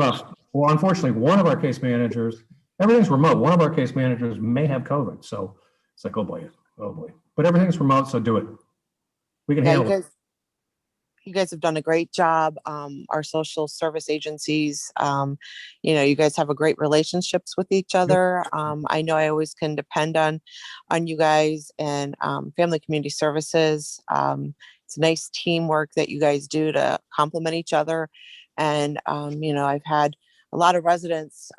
unfortunately, one of our case managers, everything's remote. One of our case managers may have COVID. So it's like, oh boy. But everything's remote, so do it. We can handle it. You guys have done a great job. Our social service agencies, you guys have a great relationships with each other. I know I always can depend on you guys, and Family Community Services. It's nice teamwork that you guys do to complement each other. And, I've had a lot of residents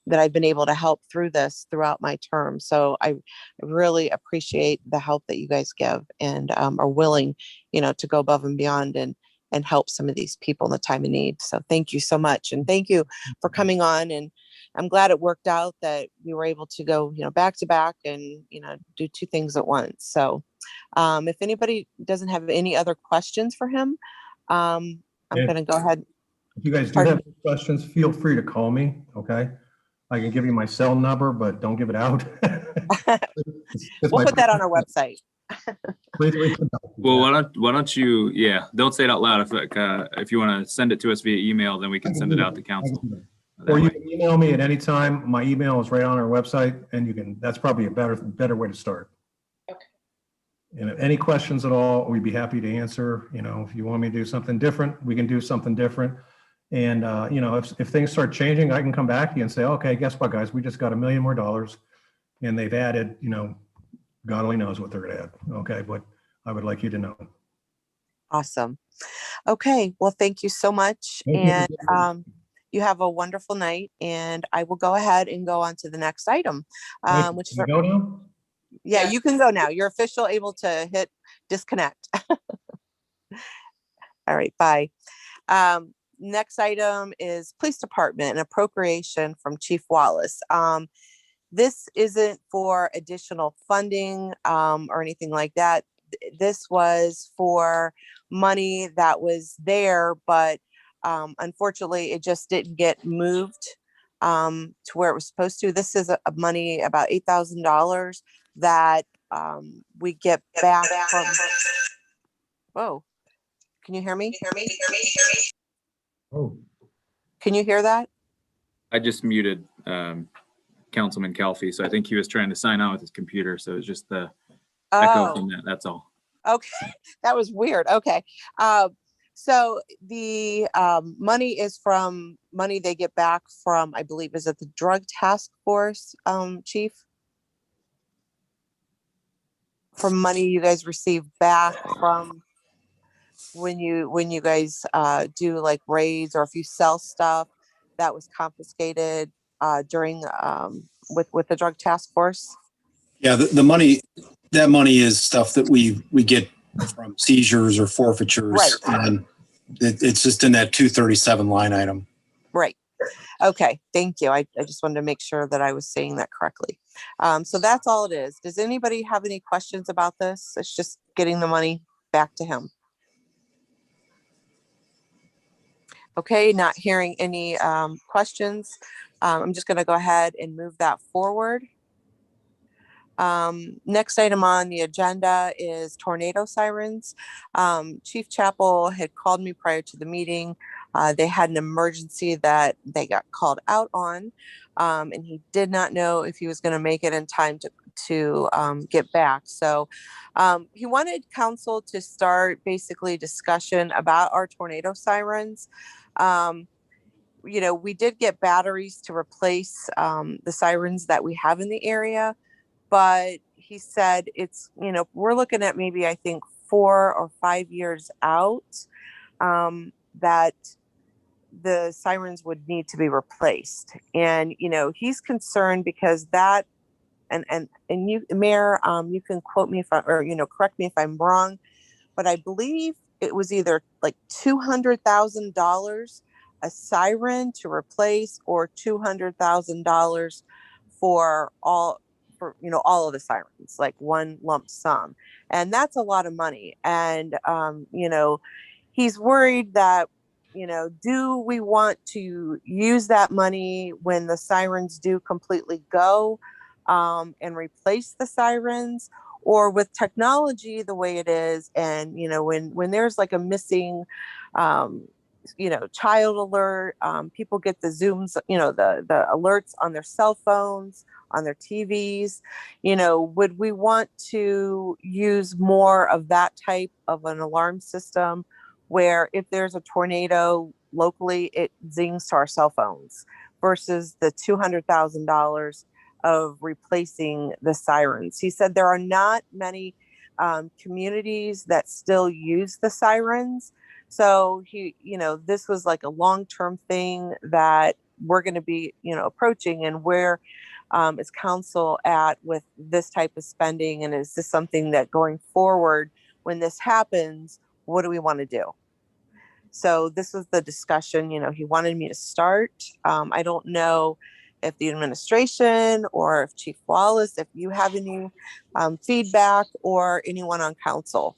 that I've been able to help throughout my term. So I really appreciate the help that you guys give, and are willing, to go above and beyond and help some of these people in the time of need. So thank you so much. And thank you for coming on. And I'm glad it worked out that we were able to go, back to back and, do two things at once. So if anybody doesn't have any other questions for him, I'm going to go ahead. If you guys do have any questions, feel free to call me. Okay. I can give you my cell number, but don't give it out. We'll put that on our website. Well, why don't you, don't say it out loud. If you want to send it to us via email, then we can send it out to council. Or you can email me at any time. My email is right on our website, and that's probably a better way to start. Okay. And if any questions at all, we'd be happy to answer. If you want me to do something different, we can do something different. And, if things start changing, I can come back to you and say, okay, guess what, guys, we just got $1 million more, and they've added, God only knows what they're going to add. Okay. But I would like you to know. Awesome. Okay. Well, thank you so much. And you have a wonderful night, and I will go ahead and go on to the next item, which is, go now? Yeah, you can go now. You're able to hit disconnect. All right. Bye. Next item is Police Department, an appropriation from Chief Wallace. This isn't for additional funding or anything like that. This was for money that was there, but unfortunately, it just didn't get moved to where it was supposed to. This is a money, about $8,000 that we get back from. Whoa, can you hear me? Oh, can you hear that? I just muted Councilman Calfee, so I think he was trying to sign out with his computer. So it's just the echo from that. That's all. Okay, that was weird. Okay. So the money is from money they get back from, I believe, is it the Drug Task Force, Chief? From money you guys receive back from when you guys do like raids, or if you sell stuff that was confiscated during with the Drug Task Force. Yeah, the money, that money is stuff that we get from seizures or forfeitures, right. And it's just in that 237 line item. Right. Okay. Thank you. I just wanted to make sure that I was saying that correctly. So that's all it is. Does anybody have any questions about this? It's just getting the money back to him. Okay. Not hearing any questions. I'm just going to go ahead and move that forward. Next item on the agenda is tornado sirens. Chief Chappell had called me prior to the meeting They had an emergency that they got called out on, and he did not know if he was going to make it in time to get back. So he wanted council to start basically discussion about our tornado sirens. We did get batteries to replace the sirens that we have in the area, but he said we're looking at maybe, I think, 4 or 5 years out, that the sirens would need to be replaced. And, he's concerned because that, and you, Mayor, you can quote me if correct me if I'm wrong, but I believe it was either like $200,000 a siren to replace, or $200,000 for all of the sirens, like one lump sum. And that's a lot of money. And, he's worried that, do we want to use that money when the sirens do completely go, and replace the sirens? Or with technology the way it is, and when there's like a missing child alert, people get the Zooms, the alerts on their cell phones, on their TVs. Would we want to use more of that type of an alarm system, where if there's a tornado locally, it zings to our cell phones, versus the $200,000 of replacing the sirens? He said there are not many communities that still use the sirens. So this was like a long-term thing that we're going to be, approaching. And where is council at with this type of spending? And is this something that going forward, when this happens, what do we want to do? So this was the discussion, he wanted me to start. I don't know if the administration or if Chief Wallace, if you have any feedback, or anyone on council.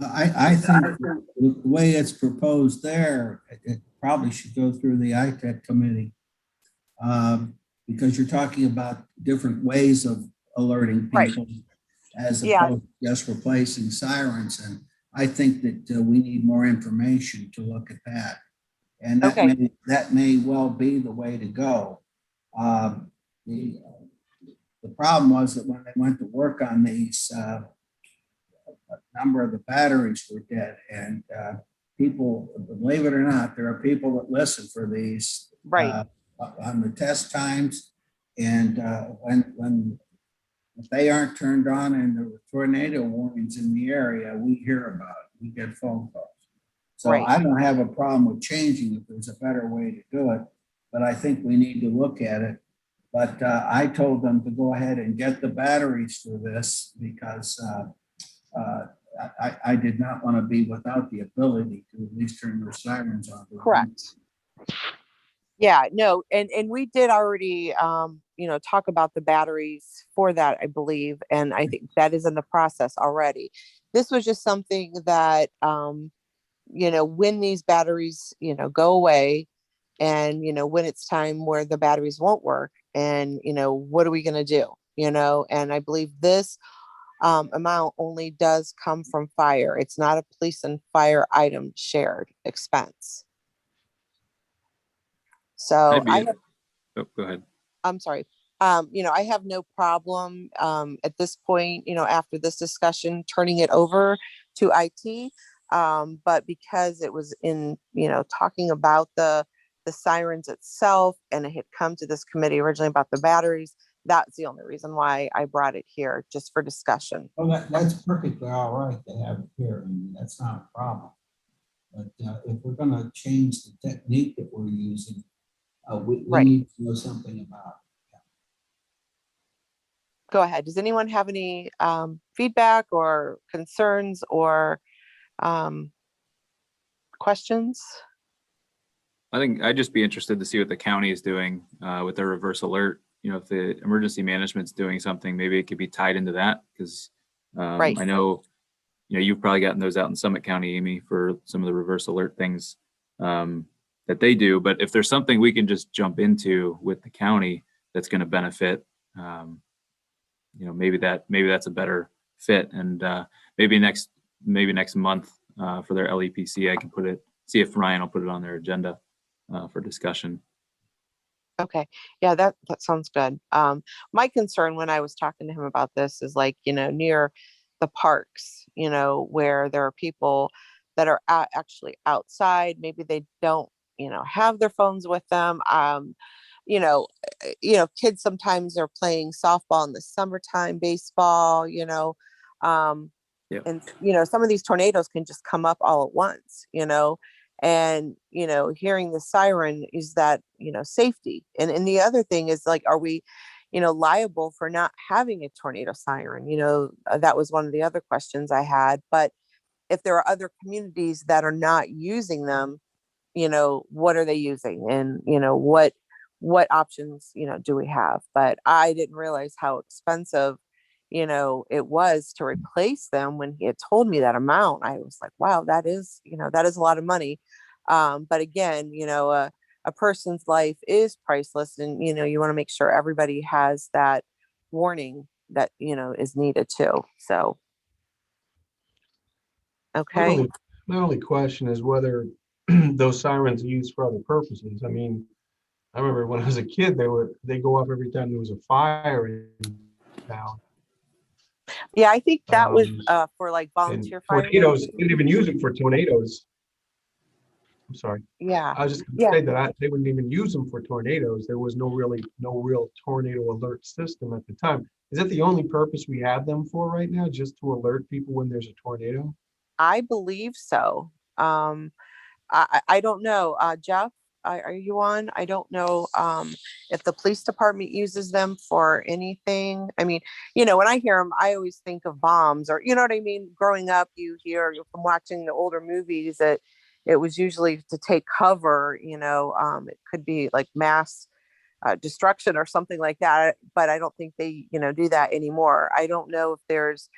I think the way it's proposed there, it probably should go through the ITEC committee, because you're talking about different ways of alerting people, right, as opposed to just replacing sirens. And I think that we need more information to look at that. And that may well be the way to go. The problem was that when they went to work on these, a number of the batteries were dead, and people, believe it or not, there are people that listen for these on the test times, and when if they aren't turned on and there were tornado warnings in the area, we hear about it. We get phone calls. So I don't have a problem with changing if there's a better way to do it, but I think we need to look at it. But I told them to go ahead and get the batteries for this, because I did not want to be without the ability to at least turn their sirens on. Correct. Yeah, no, and we did already, talk about the batteries for that, I believe, and I think that is in the process already. This was just something that, when these batteries, go away, and, when it's time where the batteries won't work, and, what are we going to do? And I believe this amount only does come from fire. It's not a police and fire item shared expense. So go ahead. I'm sorry. I have no problem at this point, after this discussion, turning it over to IT. But because it was in, talking about the sirens itself, and it had come to this committee originally about the batteries, that's the only reason why I brought it here, just for discussion. Well, that's perfectly all right to have it here. I mean, that's not a problem. But if we're going to change the technique that we're using, we need to know something about it. Go ahead. Does anyone have any feedback or concerns or questions? I think I'd just be interested to see what the county is doing with their reverse alert. If the emergency management's doing something, maybe it could be tied into that, because I know, you've probably gotten those out in Summit County, Amy, for some of the reverse alert things that they do. But if there's something we can just jump into with the county that's going to benefit, maybe that's a better fit. And maybe next month for their LEPC, I can put it see if Ryan will put it on their agenda for discussion. Okay. Yeah, that sounds good. My concern when I was talking to him about this is like, near the parks, where there are people that are actually outside. Maybe they don't, have their phones with them. You know, kids sometimes are playing softball in the summertime, baseball, Yep. and, some of these tornadoes can just come up all at once, and, hearing the siren is that, safety. And the other thing is like, are we, liable for not having a tornado siren? That was one of the other questions I had. But if there are other communities that are not using them, what are they using? And, what options, do we have? But I didn't realize how expensive, it was to replace them. When he had told me that amount, I was like, wow, that is a lot of money. But again, a person's life is priceless, and, you want to make sure everybody has that warning that, is needed too. So, okay. My only question is whether those sirens are used for other purposes. I mean, I remember when I was a kid, they go off every time there was a fire in town. Yeah, I think that was for like And volunteer firemen. tornadoes, they didn't even use them for tornadoes. I'm sorry. Yeah. I was just gonna say that they wouldn't even use them for tornadoes. There was no real tornado alert system at the time. Is that the only purpose we have them for right now? Just to alert people when there's a tornado? I believe so. I don't know. Jeff, are you on? I don't know if the police department uses them for anything. I mean, when I hear them, I always think of bombs, or, you know what I mean? Growing up, you hear from watching the older movies that it was usually to take cover, it could be like mass destruction or something like that. But I don't think they, do that anymore. I don't know if there's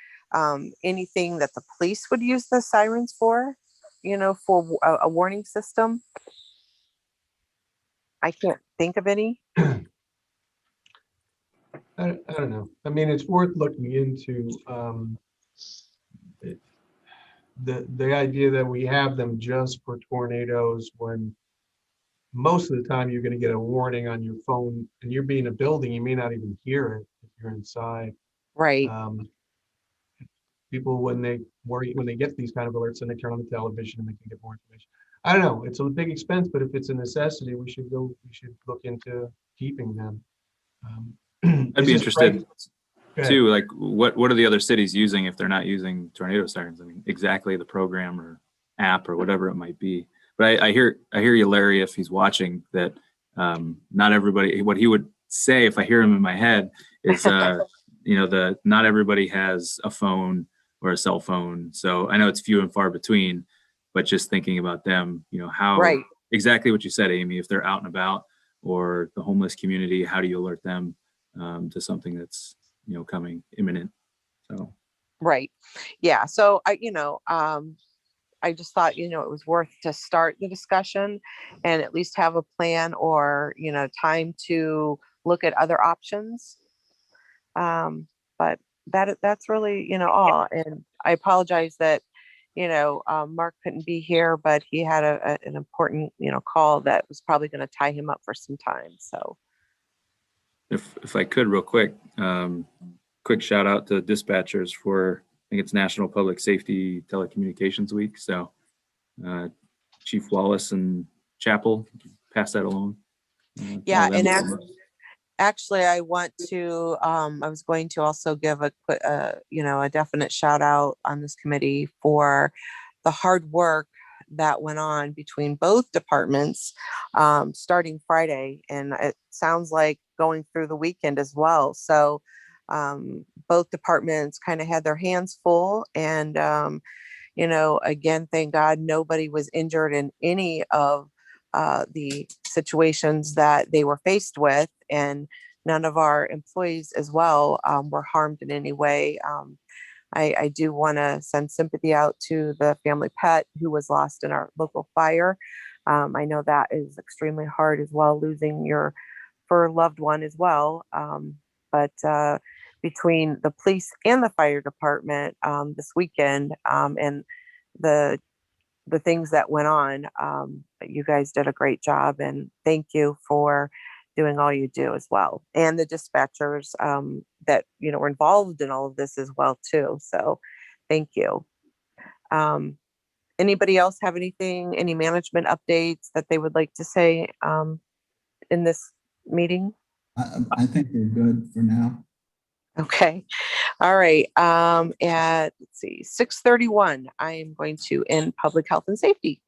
anything that the police would use the sirens for, for a warning system. I can't think of any. I don't know. I mean, it's worth looking into. The idea that we have them just for tornadoes, when most of the time you're going to get a warning on your phone, and you're being a building, you may not even hear it if you're inside. Right. People, when they get these kind of alerts, and they turn on the television and they can get more information. I don't know. It's a big expense, but if it's a necessity, we should look into keeping them. I'd be interested too, like what are the other cities using if they're not using tornado sirens? I mean, exactly the program or app or whatever it might be. But I hear you, Larry, if he's watching, that not everybody, what he would say if I hear him in my head is, not everybody has a phone or a cell phone. So I know it's few and far between, but just thinking about them, how exactly what you said, Amy, if they're out and about, or the homeless community, how do you alert them to something that's, coming imminent? So. Right. Yeah. So I just thought, it was worth to start the discussion and at least have a plan, or, time to look at other options. But that's really, all. And I apologize that, Mark couldn't be here, but he had an important, call that was probably going to tie him up for some time. So. If I could real quick, quick shout out to dispatchers for, I think it's National Public Safety Telecommunications Week. So Chief Wallace and Chapel, pass that along. Yeah, and actually I want to, I was going to also give a definite shout out on this committee for the hard work that went on between both departments starting Friday, and it sounds like going through the weekend as well. So both departments kind of had their hands full, and again, thank God nobody was injured in any of the situations that they were faced with, and none of our employees as well were harmed in any way. I do want to send sympathy out to the family pet who was lost in our local fire. I know that is extremely hard as well, losing your fur loved one as well. But between the police and the fire department this weekend, and the the things that went on. You guys did a great job, and thank you for doing all you do as well. And the dispatchers that, were involved in all of this as well too. So thank you. Anybody else have any management updates that they would like to say in this meeting? I think we're good for now. Okay. All right. At, let's see, 6:31, I am going to end public health and safety.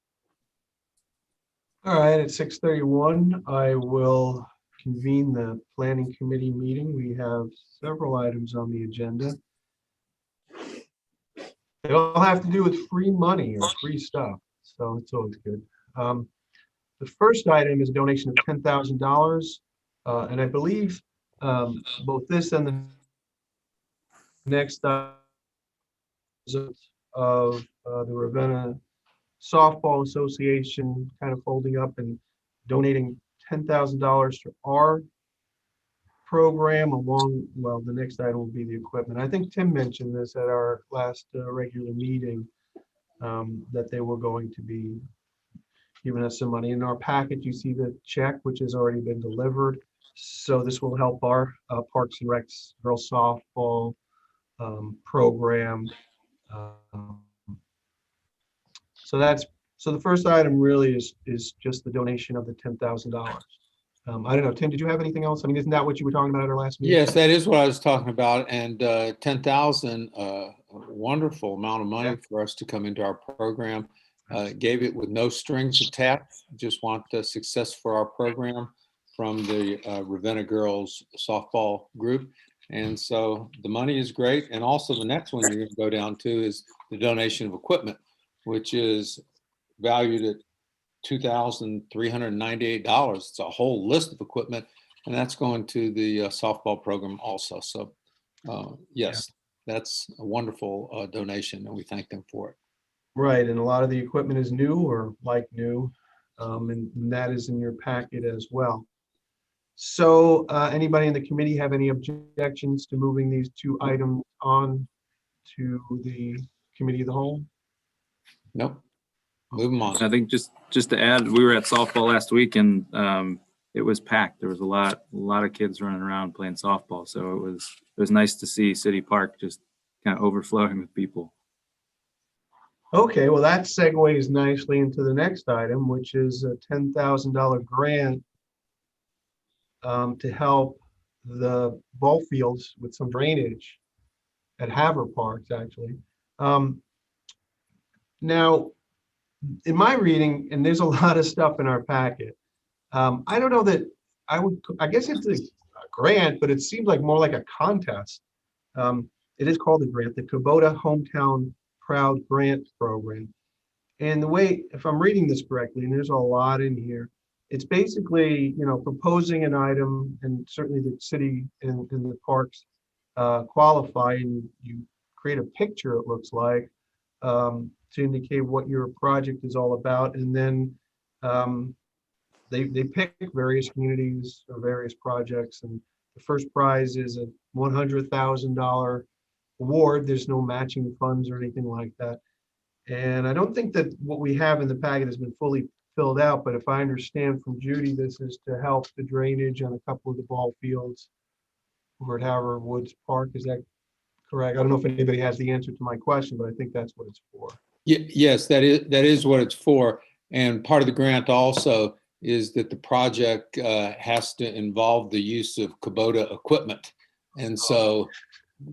All right, at 6:31, I will convene the planning committee meeting. We have several items on the agenda. They all have to do with free money or free stuff, so it's always good. The first item is a donation of $10,000, and I believe both this and the next item of the Ravenna Softball Association kind of folding up and donating $10,000 to our program well, the next item will be the equipment. I think Tim mentioned this at our last regular meeting, that they were going to be giving us some money. In our packet, you see the check, which has already been delivered. So this will help our Parks and Recs girls softball program. So the first item really is just the donation of the $10,000. I don't know, Tim, did you have anything else? I mean, isn't that what you were talking about at our last meeting? Yes, that is what I was talking about. And 10,000, a wonderful amount of money for us to come into our program. Gave it with no strings attached. Just want the success for our program from the Ravenna girls softball group. And so the money is great. And also the next one you're going to go down to is the donation of equipment, which is valued at $2,398. It's a whole list of equipment, and that's going to the softball program also. So yes, that's a wonderful donation, and we thank them for it. Right, and a lot of the equipment is new or like new, and that is in your packet as well. So anybody in the committee have any objections to moving these two items on to the committee of the whole? Nope. Move them on. I think just to add, we were at softball last week and it was packed. There was a lot of kids running around playing softball. So it was nice to see City Park just kind of overflowing with people. Okay, well, that segues nicely into the next item, which is a $10,000 grant to help the ball fields with some drainage at Haver Parks, actually. Now, in my reading, and there's a lot of stuff in our packet, I don't know that I guess it's a grant, but it seems like more like a contest. It is called a grant, the Kubota Hometown Proud Grant Program. And the way, if I'm reading this correctly, and there's a lot in here, it's basically, proposing an item, and certainly the city and the parks qualify, and you create a picture, it looks like, to indicate what your project is all about. And then they pick various communities or various projects, and the first prize is a $100,000 award. There's no matching funds or anything like that. And I don't think that what we have in the packet has been fully filled out, but if I understand from Judy, this is to help the drainage on a couple of the ball fields over at Howard Woods Park. Is that correct? I don't know if anybody has the answer to my question, but I think that's what it's for. Yes, that is what it's for. And part of the grant also is that the project has to involve the use of Kubota equipment. And so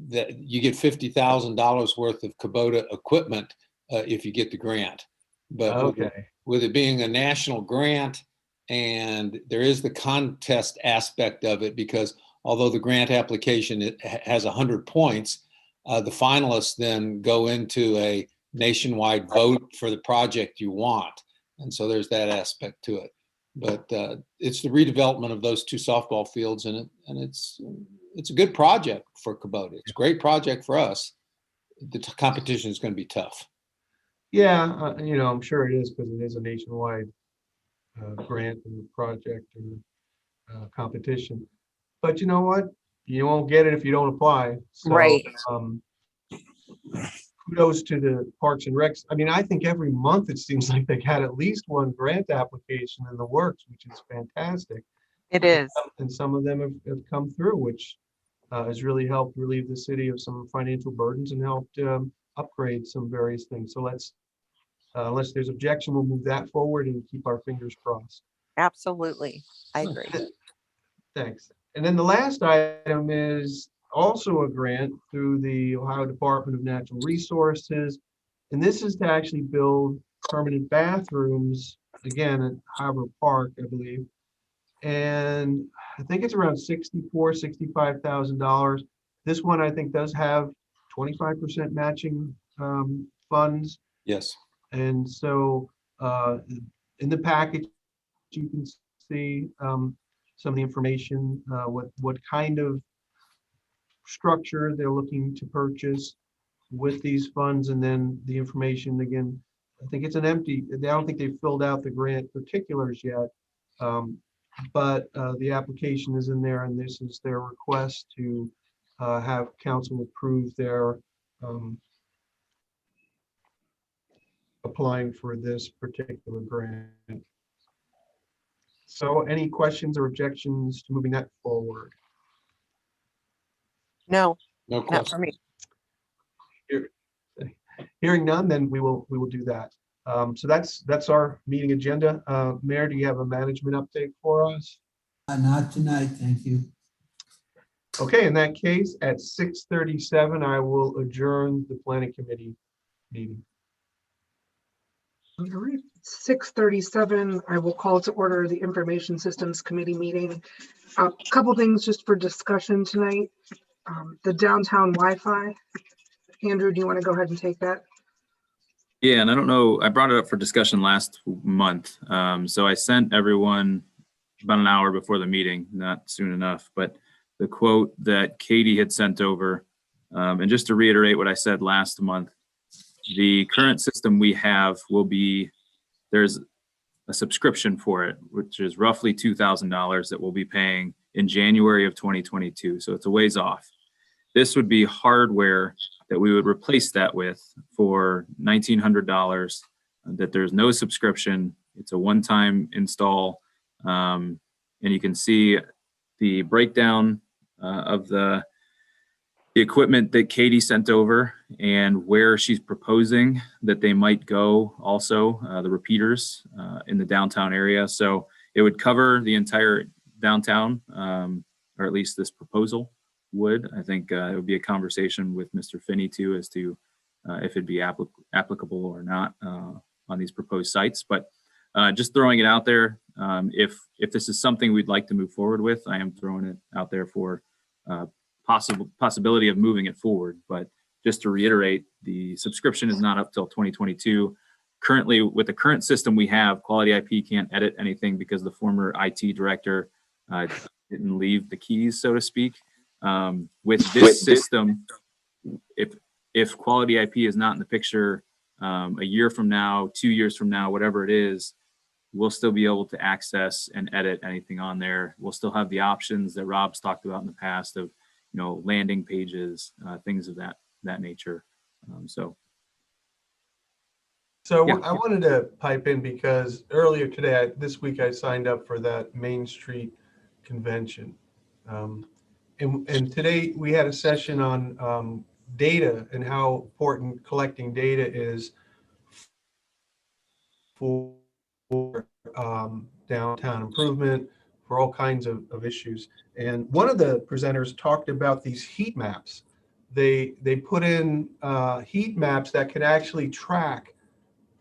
that you get $50,000 worth of Kubota equipment if you get the grant. But okay, with it being a national grant, and there is the contest aspect of it, because although the grant application has 100 points, the finalists then go into a nationwide vote for the project you want. And so there's that aspect to it. But it's the redevelopment of those two softball fields, and it's a good project for Kubota. It's a great project for us. The competition is going to be tough. yeah, I'm sure it is, because it is a nationwide grant and project and competition. But you know what? You won't get it if you don't apply. So, Right. kudos to the Parks and Recs. I mean, I think every month it seems like they've had at least one grant application in the works, which is fantastic. It is. And some of them have come through, which has really helped relieve the city of some financial burdens and helped upgrade some various things. So let's, unless there's objection, we'll move that forward and keep our fingers crossed. Absolutely. I agree. Thanks. And then the last item is also a grant through the Ohio Department of Natural Resources. And this is to actually build permanent bathrooms, again, at Harbor Park, I believe. And I think it's around $65,000. This one, I think, does have 25% matching funds. Yes. And so in the package, you can see some of the information, what kind of structure they're looking to purchase with these funds, and then the information again. I think it's an empty. I don't think they've filled out the grant particulars yet, but the application is in there, and this is their request to have council approve their applying for this particular grant. So any questions or objections to moving that forward? No, No not question. for me. Hearing none, then we will do that. So that's our meeting agenda. Mayor, do you have a management update for us? Not tonight, thank you. Okay, in that case, at 6:37, I will adjourn the planning committee meeting. 6:37, I will call to order the Information Systems Committee meeting. A couple things just for discussion tonight. The downtown Wi-Fi. Andrew, do you want to go ahead and take that? Yeah, and I don't know, I brought it up for discussion last month. So I sent everyone about an hour before the meeting, not soon enough, but the quote that Katie had sent over. And just to reiterate what I said last month, the current system we have will be, there's a subscription for it, which is roughly $2,000 that we'll be paying in January of 2022. So it's a ways off. This would be hardware that we would replace that with for $1,900, that there's no subscription. It's a one-time install. And you can see the breakdown of the equipment that Katie sent over and where she's proposing that they might go also, the repeaters in the downtown area. So it would cover the entire downtown, or at least this proposal would. I think it would be a conversation with Mr. Finney too as to if it'd be applicable or not on these proposed sites. But just throwing it out there, if this is something we'd like to move forward with, I am throwing it out there for possibility of moving it forward. But just to reiterate, the subscription is not up till 2022. Currently, with the current system we have, Quality IP can't edit anything because the former IT director didn't leave the keys, so to speak. With this system, if Quality IP is not in the picture a year from now, 2 years from now, whatever it is, we'll still be able to access and edit anything on there. We'll still have the options that Rob's talked about in the past of, you know, landing pages, things of that nature. So yeah. I wanted to pipe in because earlier today, this week, I signed up for that Main Street convention. And today we had a session on data and how important collecting data is for downtown improvement, for all kinds of issues. And one of the presenters talked about these heat maps. They put in heat maps that could actually track,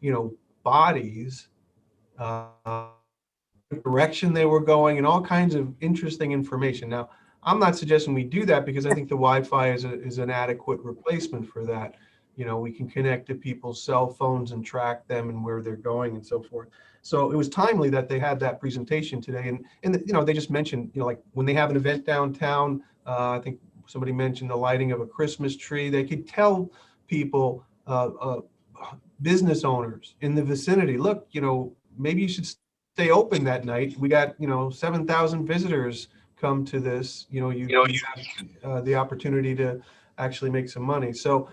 you know, bodies, the direction they were going, and all kinds of interesting information. Now, I'm not suggesting we do that because I think the Wi-Fi is an adequate replacement for that. You know, we can connect to people's cell phones and track them and where they're going and so forth. So it was timely that they had that presentation today. And you know, they just mentioned, you know, like when they have an event downtown, I think somebody mentioned the lighting of a Christmas tree, they could tell people, business owners in the vicinity, look, you know, maybe you should stay open that night. We got, you know, 7,000 visitors come to this, you have the opportunity to actually make some money. So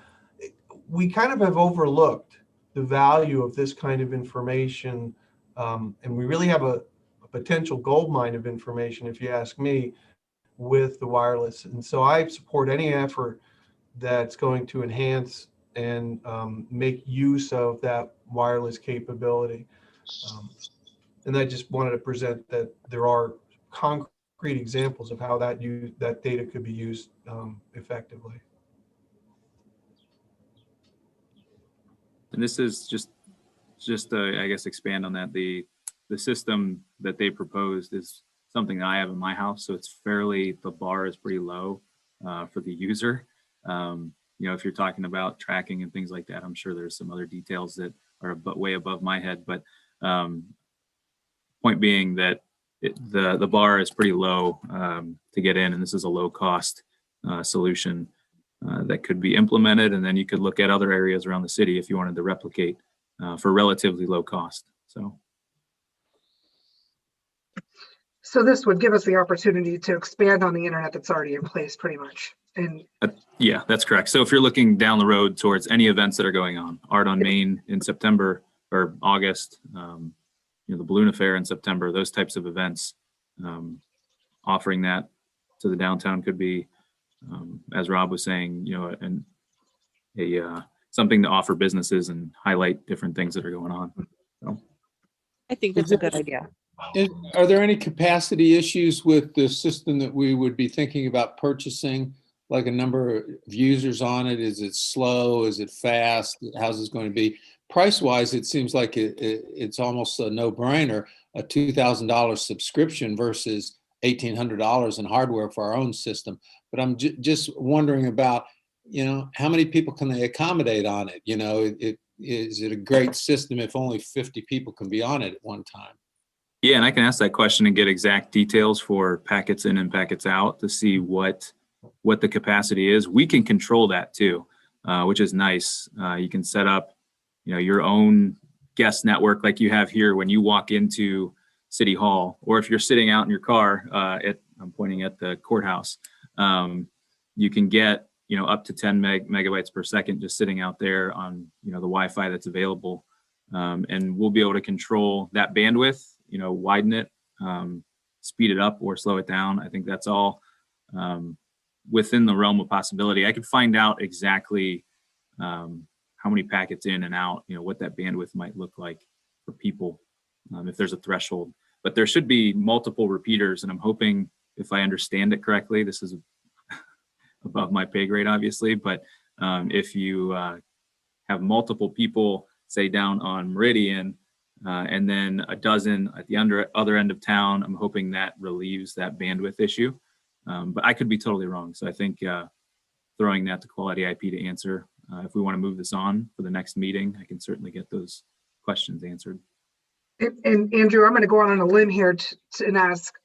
we kind of have overlooked the value of this kind of information. And we really have a potential gold mine of information, if you ask me, with the wireless. And so I support any effort that's going to enhance and make use of that wireless capability. And I just wanted to present that there are concrete examples of how that data could be used effectively. And this is just I guess expand on that. The system that they proposed is something that I have in my house, so it's the bar is pretty low for the user. You know, if you're talking about tracking and things like that, I'm sure there's some other details that are way above my head. But point being that the bar is pretty low to get in, and this is a low cost solution that could be implemented, and then you could look at other areas around the city if you wanted to replicate for relatively low cost. So this would give us the opportunity to expand on the internet that's already in place, pretty much. And yeah, that's correct. So if you're looking down the road towards any events that are going on, Art on Main in September or August, you know, the Balloon Affair in September, those types of events, offering that to the downtown could be, as Rob was saying, you know, something to offer businesses and highlight different things that are going on. So. I think that's a good idea. Are there any capacity issues with the system that we would be thinking about purchasing, like a number of users on it? Is it slow? Is it fast? How's this going to be? Price-wise, it seems like it's almost a no-brainer, a $2,000 subscription versus $1,800 in hardware for our own system. But I'm just wondering about, you know, how many people can they accommodate on it? You know, is it a great system if only 50 people can be on it at one time? Yeah, and I can ask that question and get exact details for packets in and packets out to see what the capacity is. We can control that too, which is nice. You can set up, you know, your own guest network like you have here when you walk into City Hall, or if you're sitting out in your car I'm pointing at the courthouse, you can get, you know, up to 10 megabytes per second just sitting out there on, you know, the Wi-Fi that's available, and we'll be able to control that bandwidth. You know, widen it, speed it up or slow it down. I think that's all within the realm of possibility. I could find out exactly how many packets in and out, you know, what that bandwidth might look like for people, if there's a threshold. But there should be multiple repeaters, and I'm hoping, if I understand it correctly, this is above my pay grade, obviously, but if you have multiple people, say down on Meridian, and then a dozen at the other end of town, I'm hoping that relieves that bandwidth issue. But I could be totally wrong. So I think throwing that to Quality IP to answer, if we want to move this on for the next meeting, I can certainly get those questions answered. And Andrew, I'm going to go on a limb here and ask,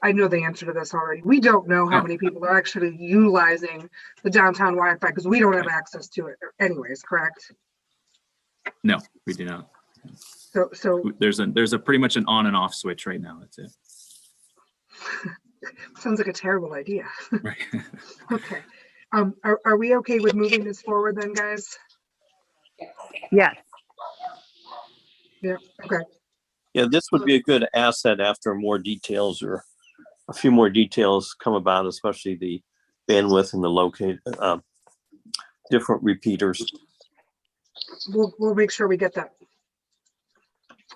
I know the answer to this already. We don't know how many people are actually utilizing the downtown Wi-Fi because we don't have access to it anyways, correct? No, we do not. So there's a pretty much an on and off switch right now. That's it. Sounds like a terrible idea. Right. Okay. Are we okay with moving this forward then, guys? Yes. Yeah. Okay. Yeah, this would be a good asset after more details or a few more details come about, especially the bandwidth and the different repeaters. We'll make sure we get that.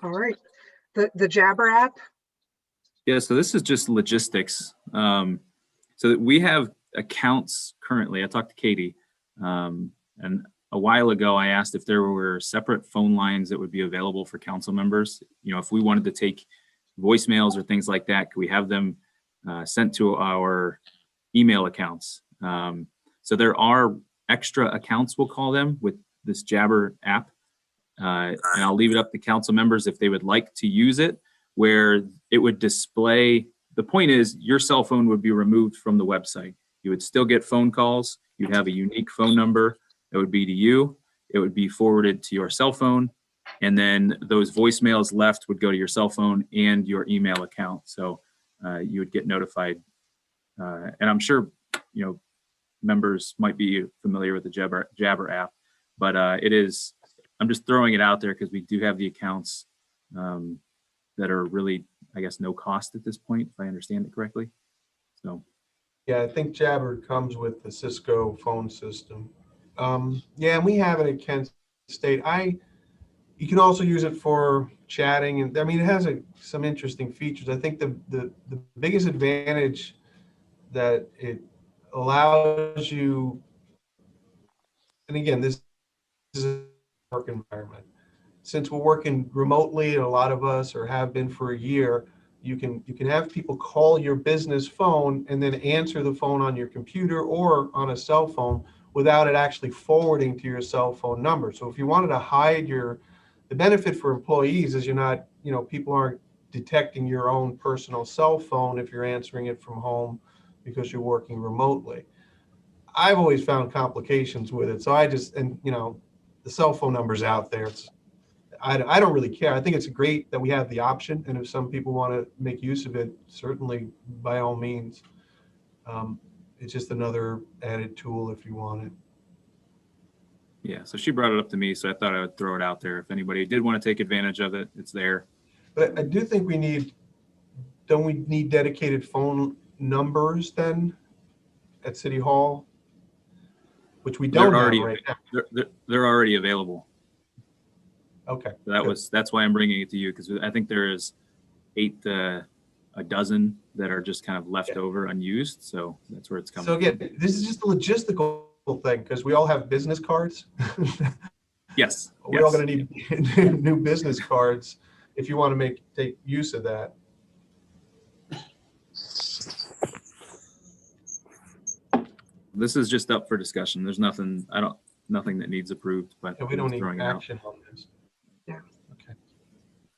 All right. The Jabber app. Yeah, so this is just logistics. So that we have accounts currently. I talked to Katie, and a while ago I asked if there were separate phone lines that would be available for council members. You know, if we wanted to take voicemails or things like that, could we have them sent to our email accounts? So there are extra accounts, we'll call them, with this Jabber app. And I'll leave it up to council members if they would like to use it, where it would display. The point is your cell phone would be removed from the website. You would still get phone calls. You'd have a unique phone number that would be to you. It would be forwarded to your cell phone. And then those voicemails left would go to your cell phone and your email account. So you would get notified. And I'm sure, you know, members might be familiar with the Jabber app. but it is, I'm just throwing it out there because we do have the accounts that are really, I guess, no cost at this point, if I understand it correctly. So. Yeah, I think Jabber comes with the Cisco phone system. Yeah, and we have it at Kent State. You can also use it for chatting, and I mean, it has some interesting features. I think the biggest advantage that it allows you, and again, this is a work environment. Since we're working remotely, and a lot of us or have been for a year, you can have people call your business phone and then answer the phone on your computer or on a cell phone without it actually forwarding to your cell phone number. So if you wanted to hide the benefit for employees is you're not, people aren't detecting your own personal cell phone if you're answering it from home because you're working remotely. I've always found complications with it. So the cell phone number's out there. I don't really care. I think it's great that we have the option. And if some people want to make use of it, certainly by all means. It's just another added tool if you want it. Yeah, so she brought it up to me, so I thought I would throw it out there. If anybody did want to take advantage of it, it's there. But I do think don't we need dedicated phone numbers then at City Hall? Which we don't have right now. They're already available. Okay. So that's why I'm bringing it to you, because I think there is 8 to a dozen that are just kind of left over unused. So that's where it's coming. So again, this is just a logistical thing because we all have business cards. Yes. We're all going to need new business cards if you want to take use of that. This is just up for discussion. There's nothing that needs approved, but we don't need action on this. Yeah. Okay.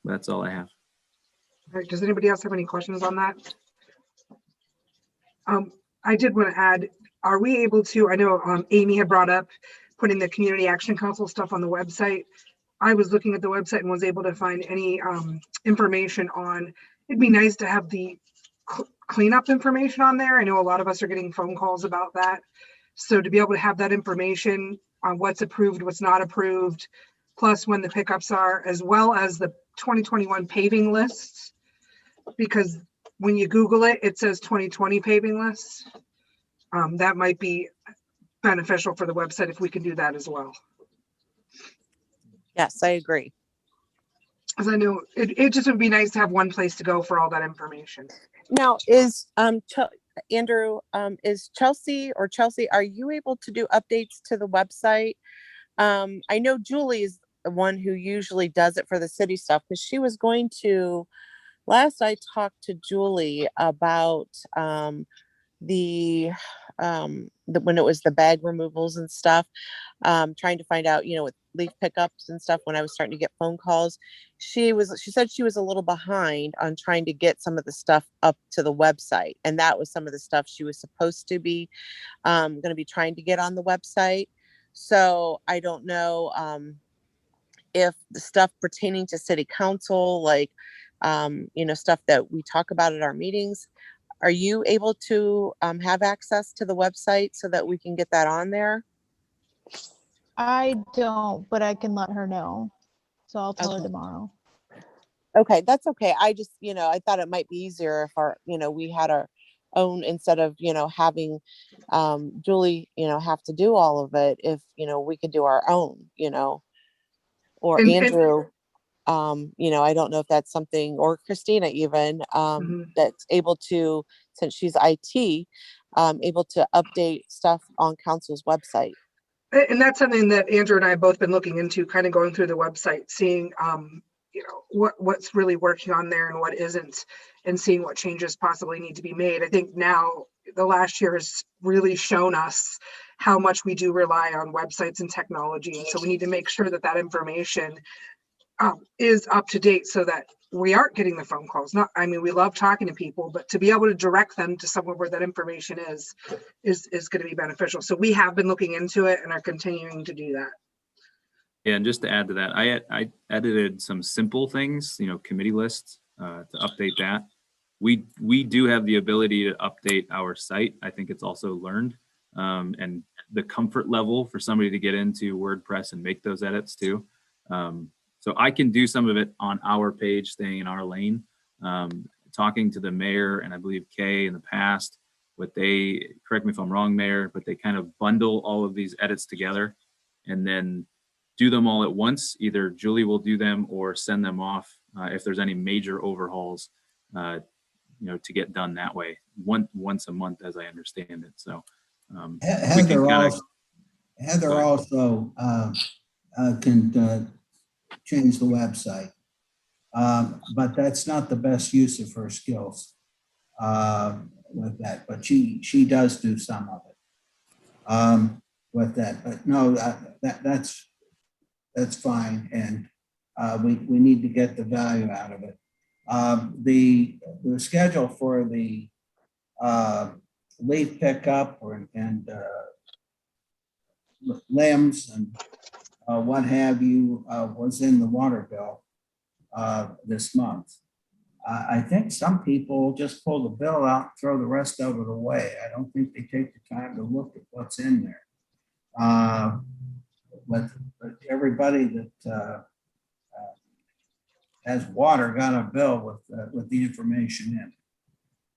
That's all I have. All right. Does anybody else have any questions on that? I did want to add, are we able to, I know Amy had brought up putting the Community Action Council stuff on the website. I was looking at the website and was able to find any information on, it'd be nice to have the cleanup information on there. I know a lot of us are getting phone calls about that. So to be able to have that information on what's approved, what's not approved, plus when the pickups are, as well as the 2021 paving lists, because when you Google it, it says 2020 paving lists. That might be beneficial for the website if we can do that as well. Yes, I agree. As I know, it just would be nice to have one place to go for all that information. Now, is Andrew, is Chelsea, are you able to do updates to the website? I know Julie is the one who usually does it for the city stuff, because she was going to, last I talked to Julie about when it was the bag removals and stuff, trying to find out, with leaf pickups and stuff, when I was starting to get phone calls, she said she was a little behind on trying to get some of the stuff up to the website. And that was some of the stuff she was supposed to be going to be trying to get on the website. So I don't know if the stuff pertaining to city council, like, stuff that we talk about at our meetings, are you able to have access to the website so that we can get that on there? I don't, but I can let her know. So I'll tell her tomorrow. Okay, that's okay. I just, I thought it might be easier if we had our own, instead of, having Julie, have to do all of it, if, we could do our own, or Andrew, I don't know if that's something, or Christina even, that's able to, since she's IT, able to update stuff on council's website. And that's something that Andrew and I have both been looking into, kind of going through the website, seeing, what's really working on there and what isn't, and seeing what changes possibly need to be made. I think now the last year has really shown us how much we do rely on websites and technology. And so we need to make sure that that information is up to date so that we aren't getting the phone calls. We love talking to people, but to be able to direct them to somewhere where that information is going to be beneficial. So we have been looking into it and are continuing to do that. Yeah, and just to add to that, I edited some simple things, committee lists to update that. We do have the ability to update our site. I think it's also learned. and the comfort level for somebody to get into WordPress and make those edits too. So I can do some of it on our page, staying in our lane. Talking to the mayor and I believe Kay in the past, what they, correct me if I'm wrong, Mayor, but they kind of bundle all of these edits together and then do them all at once. Either Julie will do them or send them off if there's any major overhauls, you know, to get done that way. Once a month, as I understand it. So we can kind of. Heather also can change the website, but that's not the best use of her skills with that. But she does do some of it with that. But no, that's fine, and we need to get the value out of it. The schedule for the leaf pickup and limbs and what have you was in the water bill this month. I think some people just pull the bill out and throw the rest of it away. I don't think they take the time to look at what's in there. But everybody that has water got a bill with the information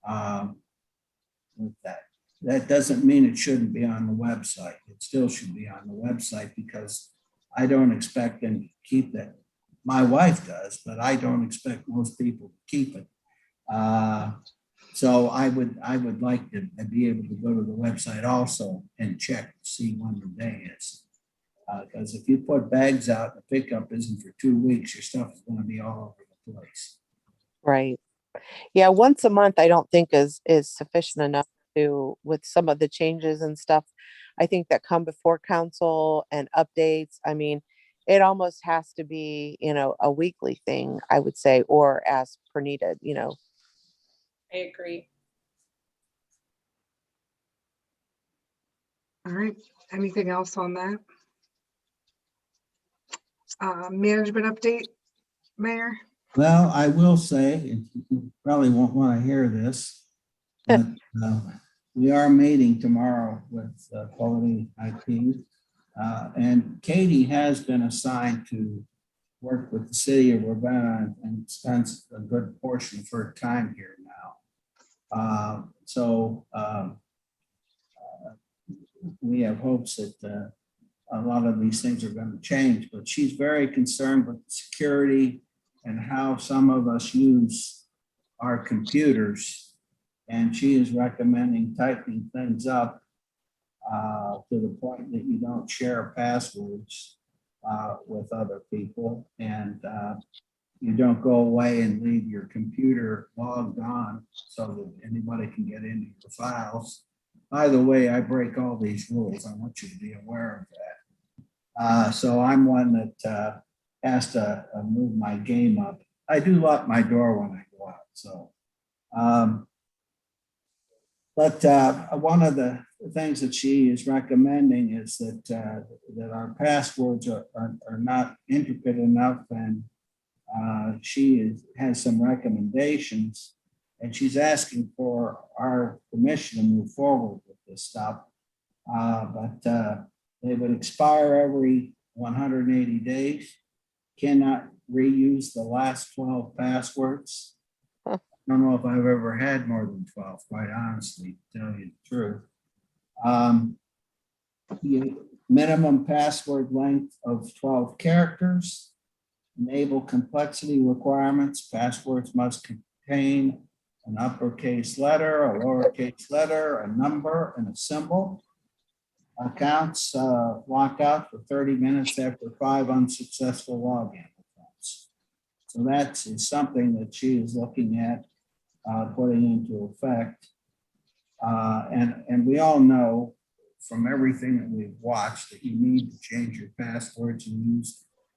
in with that. That doesn't mean it shouldn't be on the website. It still should be on the website because I don't expect them to keep that. My wife does, but I don't expect most people to keep it. So I would like to be able to go to the website also and check to see when the day is. Because if you put bags out, the pickup isn't for 2 weeks, your stuff is going to be all over the place. Right. Yeah, once a month, I don't think is sufficient enough to, with some of the changes and stuff, I think that come before council and updates. I mean, it almost has to be, you know, a weekly thing, I would say, or as per needed, you know. I agree. All right, anything else on that? Management update, Mayor? Well, I will say, and you probably won't want to hear this, but we are meeting tomorrow with Quality IT. And Katie has been assigned to work with the city of Ravenna and spends a good portion of her time here now. So we have hopes that a lot of these things are going to change, but she's very concerned with security and how some of us use our computers. And she is recommending tightening things up to the point that you don't share passwords with other people, and you don't go away and leave your computer logged on so that anybody can get into your files. By the way, I break all these rules. I want you to be aware of that. So I'm one that has to move my game up. I do lock my door when I go out. So, but one of the things that she is recommending is that that our passwords are not intricate enough, and she has some recommendations, and she's asking for our permission to move forward with this stuff. But they would expire every 180 days. Cannot reuse the last 12 passwords. I don't know if I've ever had more than 12, quite honestly, to tell you the truth. The minimum password length of 12 characters. Enable complexity requirements. Passwords must contain an uppercase letter, a lowercase letter, a number, and a symbol. Accounts lock out for 30 minutes after 5 unsuccessful login attempts. So that is something that she is looking at putting into effect. And we all know from everything that we've watched that you need to change your passwords and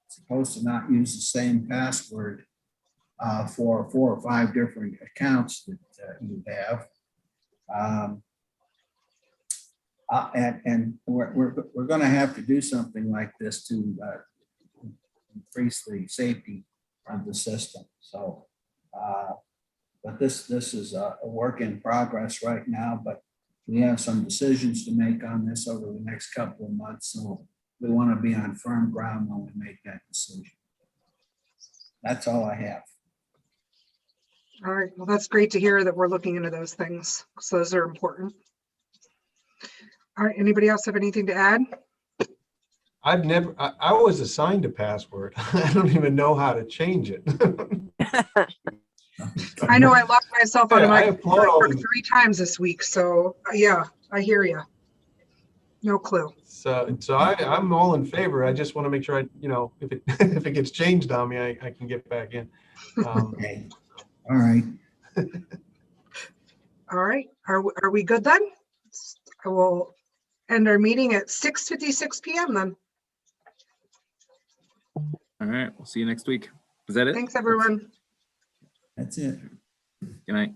supposed to not use the same password for 4 or 5 different accounts that you have. And we're going to have to do something like this to increase the safety of the system. So, but this is a work in progress right now. But we have some decisions to make on this over the next couple of months. So we want to be on firm ground when we make that decision. That's all I have. All right, well, that's great to hear that we're looking into those things. So those are important. All right, anybody else have anything to add? I was assigned a password. I don't even know how to change it. I know I locked myself out of my I applaud all computer these- 3 times this week. So yeah, I hear you. No clue. So I'm all in favor. I just want to make sure if it if it gets changed on me, I can get back in. Okay. All right. All right, are we good then? I will end our meeting at 6:56 p.m. then. All right, we'll see you next week. Is that it? Thanks, everyone. That's it. Good night.